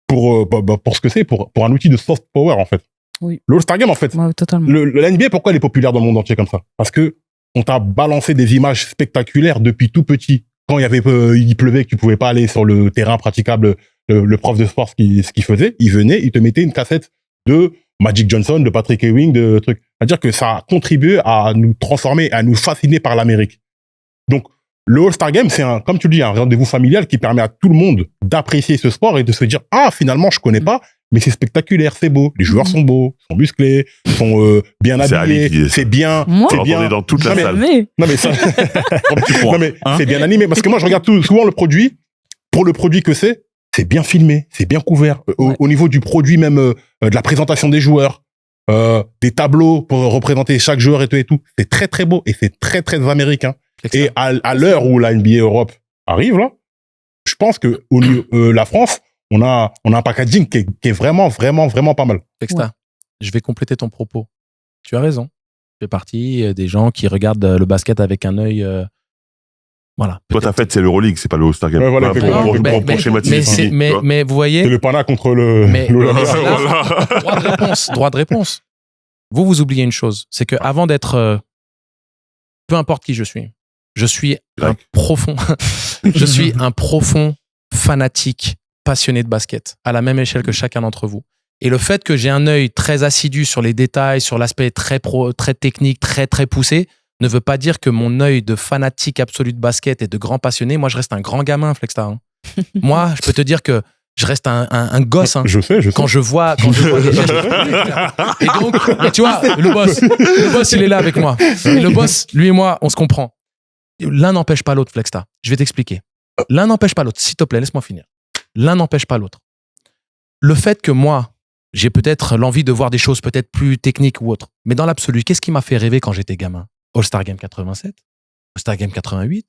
pour ce que c'est, pour un outil de soft power, en fait. Oui. Le All-Star Game, en fait. Ouais, totalement. Le NBA, pourquoi il est populaire dans le monde entier comme ça? Parce que on t'a balancé des images spectaculaires depuis tout petit. Quand il pleuvait, que tu pouvais pas aller sur le terrain praticable, le prof de sport, ce qu'il faisait, il venait, il te mettait une cassette de Magic Johnson, de Patrick Ewing, de trucs. C'est-à-dire que ça a contribué à nous transformer, à nous fasciner par l'Amérique. Donc, le All-Star Game, c'est comme tu le dis, un rendez-vous familial qui permet à tout le monde d'apprécier ce sport et de se dire, ah, finalement, je connais pas, mais c'est spectaculaire, c'est beau. Les joueurs sont beaux, sont musclés, sont bien C'est Ali qui habillés, dit ça. c'est bien. Moi, c'est On bien. l'entendait dans toute la Non, mais- salle. Mais, Non mais ça, point. non mais Hein c'est bien animé parce que moi je regarde souvent le produit. Pour le produit que c'est bien filmé, c'est bien couvert. Au niveau du produit même, de la présentation des joueurs, des tableaux pour représenter chaque joueur et tout, c'est très très beau et c'est très très américain. Et à l'heure où la NBA Europe arrive là, je pense que la France, on a un packaging qui est vraiment pas mal. Texta, je vais compléter ton propos. Tu as raison. Je fais partie des gens qui regardent le basket avec un œil. Voilà. Toi, ta fête, c'est l'Euroleague, c'est pas le All-Star Game. Ouais, voilà, Pour schématiser. mais vous voyez. C'est le Pana contre le. Mais- l'Olympia. Droit de réponse. Vous oubliez une chose, c'est que avant d'être, peu importe qui je suis un profond, je suis un profond fanatique, passionné de basket, à la même échelle que chacun d'entre vous. Et le fait que j'ai un œil très assidu sur les détails, sur l'aspect très technique, très poussé, ne veut pas dire que mon œil de fanatique absolu de basket et de grand passionné, moi je reste un grand gamin, Flexstar. Hein. Moi, je peux te dire que je reste un gosse. Hein. Je sais. Quand je vois des gestes. Et donc, tu vois, le boss, il est là avec moi. Et le boss, lui et moi, on se comprend. L'un n'empêche pas l'autre, Flexstar. Je vais t'expliquer. L'un n'empêche pas l'autre. S'il te plaît, laisse-moi finir. L'un n'empêche pas l'autre. Le fait que moi, j'ai peut-être l'envie de voir des choses peut-être plus techniques ou autres. Mais dans l'absolu, qu'est-ce qui m'a fait rêver quand j'étais gamin? All-Star Game 87, All-Star Game 88,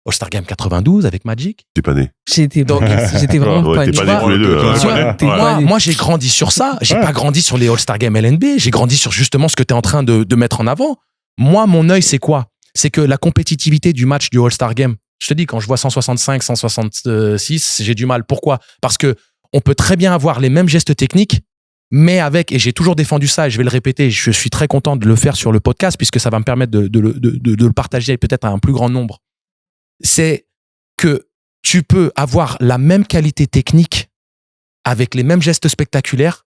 All-Star Game 92 avec Magic. T'es pas né. j'étais vraiment Ouais, pas t'es née. pas né tous les deux. Tu vois, Ouais. t'es pas né. moi, j'ai grandi sur ça. J'ai pas grandi sur les All-Star Game LNB. J'ai grandi sur justement ce que tu es en train de mettre en avant. Moi, mon œil, c'est quoi? C'est que la compétitivité du match du All-Star Game, je te dis, quand je vois 165, 166, j'ai du mal. Pourquoi? Parce que on peut très bien avoir les mêmes gestes techniques, mais avec, et j'ai toujours défendu ça, et je vais le répéter, je suis très content de le faire sur le podcast, puisque ça va me permettre de le partager peut-être à un plus grand nombre. C'est que tu peux avoir la même qualité technique avec les mêmes gestes spectaculaires,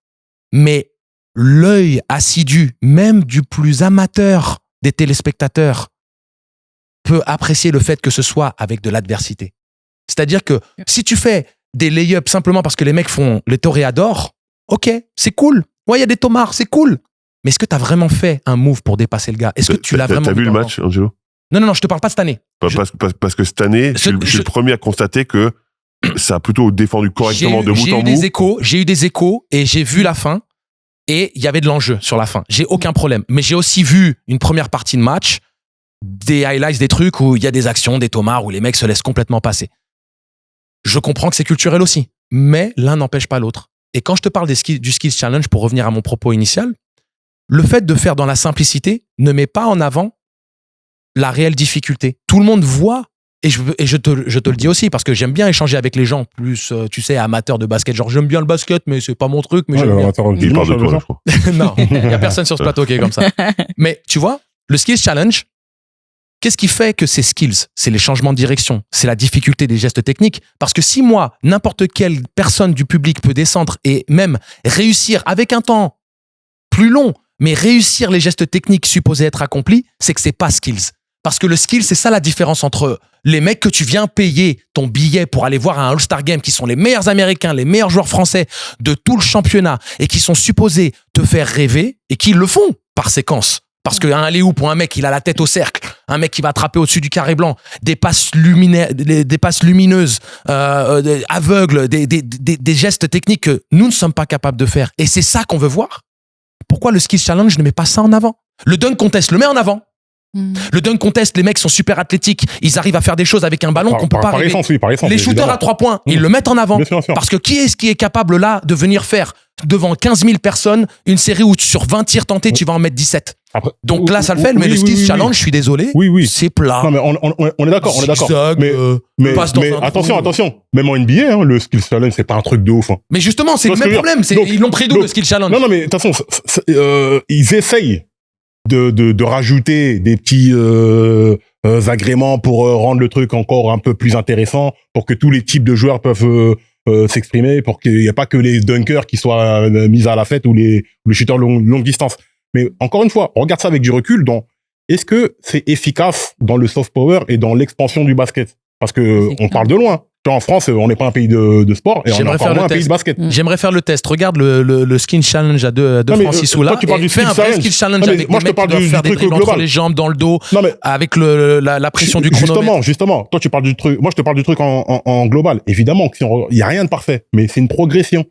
mais l'œil assidu, même du plus amateur des téléspectateurs, peut apprécier le fait que ce soit avec de l'adversité. C'est-à-dire que si tu fais des lay-ups simplement parce que les mecs font les toréadors, ok, c'est cool. Ouais, il y a des tomards, c'est cool. Mais est-ce que tu as vraiment fait un move pour dépasser le gars? Est-ce que tu l'as vraiment T'as vu le dans- match, Angelo? Non, je te parle pas de cette année. Parce que cette année, je suis le premier à constater que ça a plutôt défendu correctement de bout en bout. J'ai eu des échos et j'ai vu la fin et il y avait de l'enjeu sur la fin. J'ai aucun problème. Mais j'ai aussi vu une première partie de match, des highlights, des trucs où il y a des actions, des tomards, où les mecs se laissent complètement passer. Je comprends que c'est culturel aussi, mais l'un n'empêche pas l'autre. Et quand je te parle du Skills Challenge, pour revenir à mon propos initial, le fait de faire dans la simplicité ne met pas en avant la réelle difficulté. Tout le monde voit, et je te le dis aussi, parce que j'aime bien échanger avec les gens, plus, tu sais, amateurs de basket. Genre, j'aime bien le basket, mais c'est pas mon truc, mais j'aime bien. Il parle de toi, là, je crois. Non, il n'y a personne sur ce plateau qui est comme ça. Mais tu vois, le Skills Challenge, qu'est-ce qui fait que c'est skills? C'est les changements de direction, c'est la difficulté des gestes techniques. Parce que si moi, n'importe quelle personne du public peut descendre et même réussir avec un temps plus long, mais réussir les gestes techniques supposés être accomplis, c'est que c'est pas skills. Parce que le skill, c'est ça la différence entre les mecs que tu viens payer ton billet pour aller voir un All-Star Game, qui sont les meilleurs Américains, les meilleurs joueurs français de tout le championnat et qui sont supposés te faire rêver et qui le font par séquence. Parce qu'un alley-oop pour un mec, il a la tête au cercle, un mec qui va attraper au-dessus du carré blanc, des passes lumineuses, aveugles, des gestes techniques que nous ne sommes pas capables de faire. Et c'est ça qu'on veut voir. Pourquoi le Skills Challenge ne met pas ça en avant? Le dunk contest le met en avant. Le dunk contest, les mecs sont super athlétiques, ils arrivent à faire des choses avec un ballon qu'on peut pas par rêver. essence, oui, par essence, Les shooters évidemment. à 3 points, ils le mettent en avant. Bien sûr, bien sûr. Parce que qui est-ce qui est capable là de venir faire devant 15 000 personnes une série où sur 20 tirs tentés, tu vas en mettre 17? Après- Donc là, ça le fait, mais oui, le oui, Skills oui, Challenge, oui. je suis désolé, Oui, oui. c'est plat. Non, mais on est d'accord, on est d'accord. Zigzag, Mais passe dans un trou. attention. Même en NBA, hein, le Skills Challenge, c'est pas un truc de ouf. Hein. Mais justement, c'est Tu le vois ce même que je veux problème. dire? Donc- Ils l'ont pris d'où, donc- le Skills Challenge? Non, mais de toute façon, ils essayent de rajouter des petits agréments pour rendre le truc encore un peu plus intéressant, pour que tous les types de joueurs peuvent s'exprimer, pour qu'il n'y ait pas que les dunkers qui soient mis à la fête ou les shooters longue distance. Mais encore une fois, on regarde ça avec du recul. Donc, est-ce que c'est efficace dans le soft power et dans l'expansion du basket? Parce que on parle de loin. En France, on n'est pas un pays de sport et on est encore moins un pays de basket. J'aimerais faire le test. Regarde le skin challenge à deux Francis Oula. Toi, tu parles du fais un vrai skin challenge avec moi, je te parle du truc global. entre les jambes, dans le dos, avec la pression du chronomètre. Justement. Toi, tu parles du truc. Moi, je te parle du truc en global. Évidemment, il y a rien de parfait, mais c'est une progression.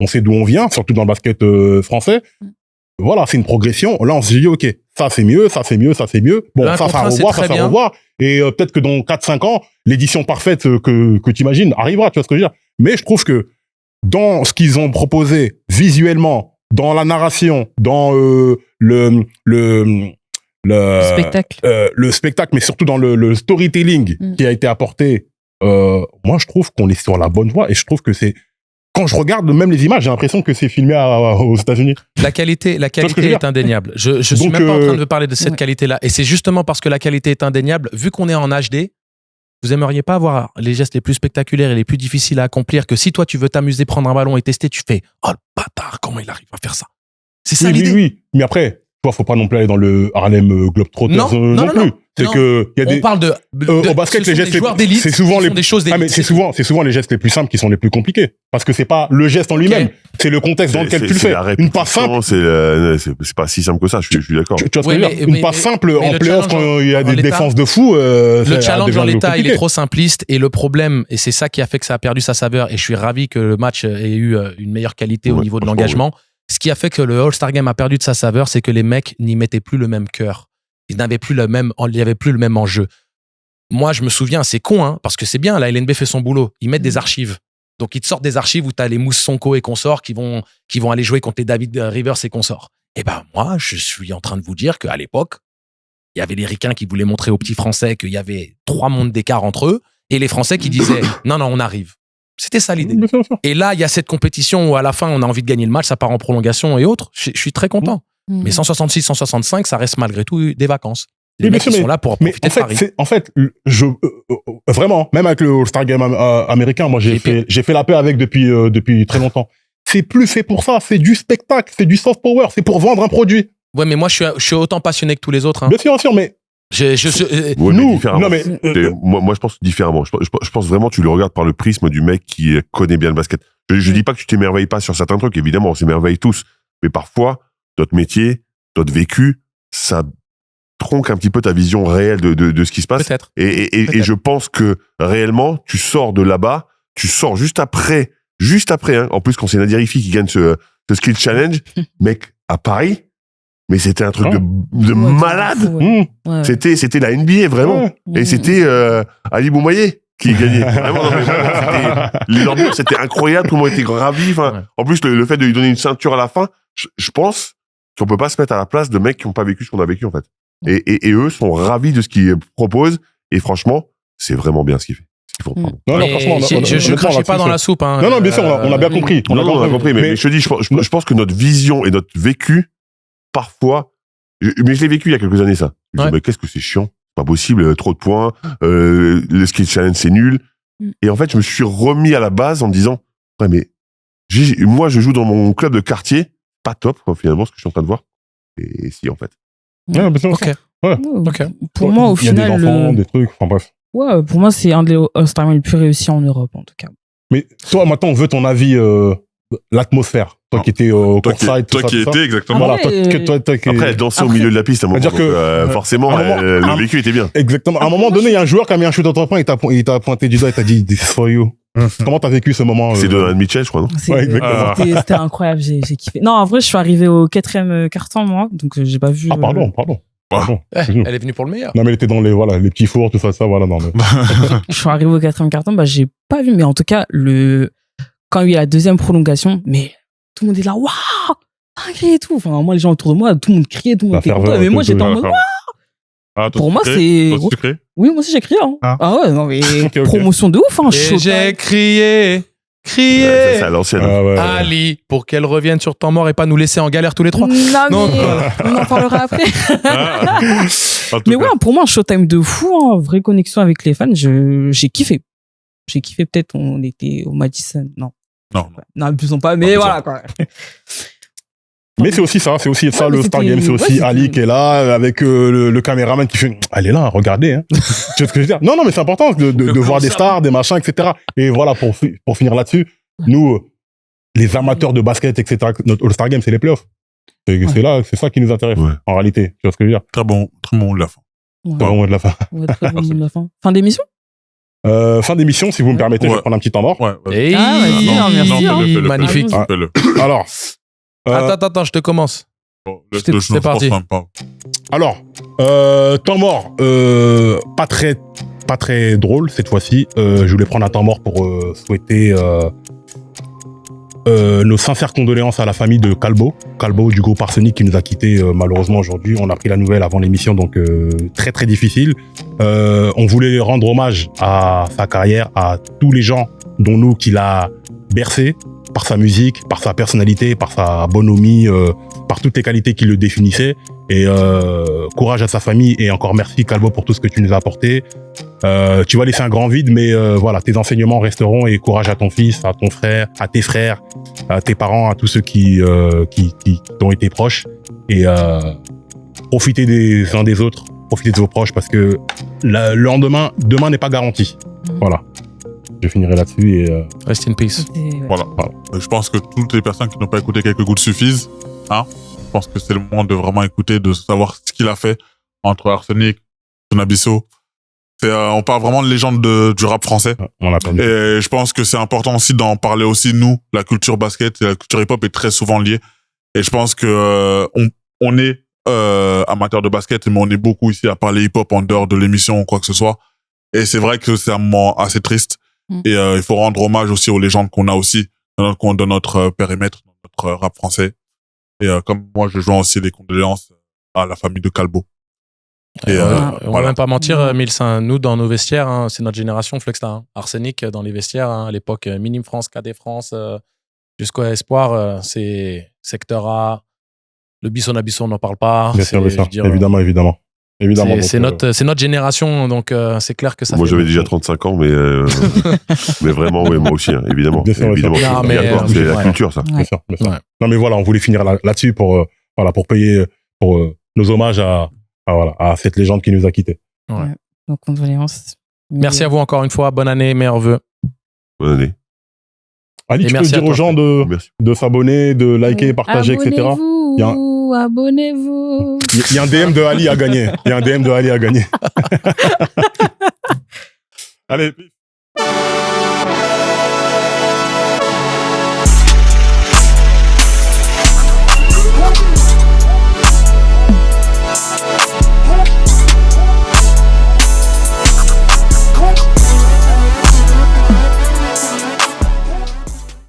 On sait d'où on vient, surtout dans le basket français. Voilà, c'est une progression. Là, on se dit, OK, ça c'est mieux, ça c'est mieux, ça c'est mieux. Bon, ça à revoir. Et peut-être que dans 4-5 ans, l'édition parfaite que tu imagines arrivera, tu vois ce que je veux dire. Mais je trouve que dans ce qu'ils ont proposé visuellement, dans la narration, dans le spectacle, mais surtout dans le storytelling qui a été apporté, moi, je trouve qu'on est sur la bonne voie et je trouve que c'est quand je regarde même les images, j'ai l'impression que c'est filmé aux États-Unis. La qualité est indéniable. Je suis même pas en train de parler de cette qualité-là. Et c'est justement parce que la qualité est indéniable, vu qu'on est en HD, vous aimeriez pas avoir les gestes les plus spectaculaires et les plus difficiles à accomplir que si toi tu veux t'amuser, prendre un ballon et tester, tu fais « Oh le bâtard, comment il arrive à faire ça ?» C'est ça l'idée. Oui. Mais après, faut pas non plus aller dans le Harlem Globetrotters non plus. C'est que il y a des. On parle de au basket, les gestes joueurs d'élite. C'est souvent des choses d'élite. C'est souvent les gestes les plus simples qui sont les plus compliqués. Parce que c'est pas le geste en lui-même, c'est le contexte dans lequel tu le fais. Une passe simple. C'est pas si simple que ça. Je suis d'accord. Tu vois ce que je veux dire? Une passe simple en playoff quand il y a des défenses de fou. Le challenge en l'état, il est trop simpliste. Et le problème, et c'est ça qui a fait que ça a perdu sa saveur. Et je suis ravi que le match ait eu une meilleure qualité au niveau de l'engagement. Ce qui a fait que le All-Star Game a perdu de sa saveur, c'est que les mecs n'y mettaient plus le même cœur. Il n'y avait plus le même enjeu. Moi, je me souviens, c'est con, hein, parce que c'est bien, la LNB fait son boulot. Ils mettent des archives. Donc, ils te sortent des archives où tu as les Mousse Sonko et consorts qui vont aller jouer contre les David Rivers et consorts. Et ben, moi, je suis en train de vous dire qu'à l'époque, il y avait les Ricains qui voulaient montrer aux petits Français qu'il y avait 3 mondes d'écart entre eux et les Français qui disaient non, on arrive. C'était ça l'idée. Et là, il y a cette compétition où à la fin, on a envie de gagner le match, ça part en prolongation et autres. Je suis très content. Mais 166, 165, ça reste malgré tout des vacances. Les mecs sont là pour profiter de Paris. En fait, vraiment, même avec le All-Star Game américain, moi, j'ai fait la paix avec depuis très longtemps. C'est plus fait pour ça. C'est du spectacle, c'est du soft power, c'est pour vendre un produit. Ouais, mais moi, je suis autant passionné que tous les autres. Hein. Bien sûr, mais moi, je pense différemment. Je pense vraiment, tu le regardes par le prisme du mec qui connaît bien le basket. Je dis pas que tu t'émerveilles pas sur certains trucs. Évidemment, on s'émerveille tous. Mais parfois, notre métier, notre vécu, ça tronque un petit peu ta vision réelle de ce qui se passe. Peut-être. Et je pense que réellement, tu sors de là-bas, tu sors juste après, hein. En plus, quand c'est Nadir Hiffi qui gagne ce skill challenge, mec, à Paris, mais c'était un truc de malade. Ouais. C'était la NBA, vraiment. Et c'était Ali Boumaier qui gagnait. Vraiment, l'ambiance, c'était incroyable. Tout le monde était ravi. Enfin, en plus, le fait de lui donner une ceinture à la fin, je pense qu'on peut pas se mettre à la place de mecs qui n'ont pas vécu ce qu'on a vécu, en fait. Et eux sont ravis de ce qu'ils proposent. Et franchement, c'est vraiment bien ce qu'ils font. Non, franchement, je crachais pas dans la soupe. Hein. Non, bien sûr, on a bien compris. On a compris. Mais je te dis, je pense que notre vision et notre vécu, parfois, mais je l'ai vécu il y a quelques années, ça. Je me dis, mais qu'est-ce que c'est chiant. C'est pas possible, trop de points, le skill challenge, c'est nul. Et en fait, je me suis remis à la base en me disant, ouais, mais moi, je joue dans mon club de quartier, pas top, finalement, ce que je suis en train de voir. Et si, en fait. Ok. Pour moi, au final. Il y a des enfants, des trucs, enfin bref. Ouais, pour moi, c'est un des All-Star Game les plus réussis en Europe, en tout cas. Mais toi, maintenant, on veut ton avis, l'atmosphère. Toi qui étais au courtside, toi qui étais, exactement. Voilà, Après, elle dansait au milieu de la piste à un moment. Donc, forcément, le vécu était bien. Exactement. À un moment donné, il y a un joueur qui a mis un shoot à 3 points, il t'a pointé du doigt et t'a dit, this is for you. Comment t'as vécu ce moment? C'est Donovan Mitchell, je crois, non? Ouais, exactement. C'était incroyable, j'ai kiffé. Non, en vrai, je suis arrivé au 4e quart-temps, moi, donc j'ai pas vu. Ah, pardon. Elle est venue pour le meilleur. Non, mais elle était dans les petits fours, tout ça, voilà, Je suis arrivé au 4e quart-temps, j'ai pas vu, mais en tout cas, quand il y a la 2e prolongation, mais tout le monde est là, waouh! Et tout. Enfin, moi, les gens autour de moi, tout le monde criait, tout le monde était content, mais moi, j'étais en mode, waouh! Pour moi, c'est. Oui, moi aussi, j'ai crié. Hein. Ah ouais, non, mais promotion de ouf, hein. Et j'ai crié. C'est à l'ancienne. Ali, pour qu'elle revienne sur temps mort et pas nous laisser en galère tous les 3. Non, mais on en parlera après. Mais ouais, pour moi, un showtime de fou, hein, vraie connexion avec les fans, j'ai kiffé. J'ai kiffé, peut-être, on était au Madison. Non, abusons pas, mais voilà, quoi. Mais c'est aussi ça Ouais, le mais Star c'était- Game, c'est aussi ouais, Ali c'était- qui est là avec le caméraman qui fait elle est là, regardez hein. Tu vois ce que je veux dire? Non mais c'est important de voir des stars, des machins, etc. Et voilà pour finir là-dessus, nous les amateurs de basket, etc. Notre All-Star Game, c'est les playoffs. C'est ça qui nous intéresse Ouais. en réalité. Tu vois ce que je veux dire? Très bon de la fin. Ouais. Pas vraiment de la fin. Ouais, très bon mot de la fin. Fin d'émission? Fin d'émission, si vous me permettez, je vais Ouais. prendre un petit temps mort. Ouais, vas-y. Hey, Ah, vas-y, non, merci, non, hein. fais-le. Magnifique. Ah, Fais-le. Alors, Attends, je te commence. Bon, C'est laisse-le, je ne parti. pense même pas. Alors, temps mort, pas très drôle cette fois-ci. Je voulais prendre un temps mort pour souhaiter nos sincères condoléances à la famille de Calbo du groupe Arsenic qui nous a quittés malheureusement aujourd'hui. On a pris la nouvelle avant l'émission, donc très très difficile. On voulait rendre hommage à sa carrière, à tous les gens dont nous qu'il a bercé par sa musique, par sa personnalité, par sa bonhomie, par toutes les qualités qui le définissaient. Et courage à sa famille et encore merci Calbo pour tout ce que tu nous as apporté. Tu vas laisser un grand vide, mais voilà, tes enseignements resteront et courage à ton fils, à ton frère, à tes frères, à tes parents, à tous ceux qui t'ont été proches. Et profitez des uns des autres, profitez de vos proches parce que demain n'est pas garanti. Voilà. Je finirai là-dessus et Rest in peace. C'était- ouais. Voilà. Je pense que toutes les personnes qui n'ont pas écouté quelques gouttes suffisent. Hein. Je pense que c'est le moment de vraiment écouter, de savoir ce qu'il a fait entre Arsenic, Sonabiso. On parle vraiment de légende du rap français. on a perdu. Et je pense que c'est important aussi d'en parler aussi, nous. La culture basket et la culture hip-hop est très souvent liée. Et je pense que on est amateur de basket, mais on est beaucoup ici à parler hip-hop en dehors de l'émission ou quoi que ce soit. Et c'est vrai que c'est un moment assez triste. Et il faut rendre hommage aussi aux légendes qu'on a aussi dans notre périmètre, dans notre rap français. Et comme moi, je joins aussi les condoléances à la famille de Calbo. Et On va voilà. même pas mentir, Mills, hein, nous dans nos vestiaires, hein, c'est notre génération Flexta. Hein. Arsenic dans les vestiaires, hein, à l'époque Minime France, KD France, jusqu'à Espoir, c'est secteur A. Le Bisson à Bisson, on n'en parle pas. Bien sûr, C'est- bien sûr. je veux dire, Évidemment. C'est Donc, c'est notre génération, donc c'est clair que ça Moi, fait j'avais beaucoup. déjà 35 ans, mais vraiment, oui, moi aussi, hein, évidemment. Bien sûr, bien sûr. Évidemment, Non, mais, obligatoire, c'est la ouais. culture, ça. Bien sûr, bien sûr. Ouais. Non mais voilà, on voulait finir là-dessus pour payer nos hommages à cette légende qui nous a quittés. Donc, condoléances. Merci à vous encore une fois. Bonne année, meilleurs vœux. Bonne année. Ali, Et tu peux merci dire à toi, aux gens Merci. de s'abonner, de liker, partager, etc. Abonnez-vous. Il y a un DM de Ali à gagner. Allez, peace.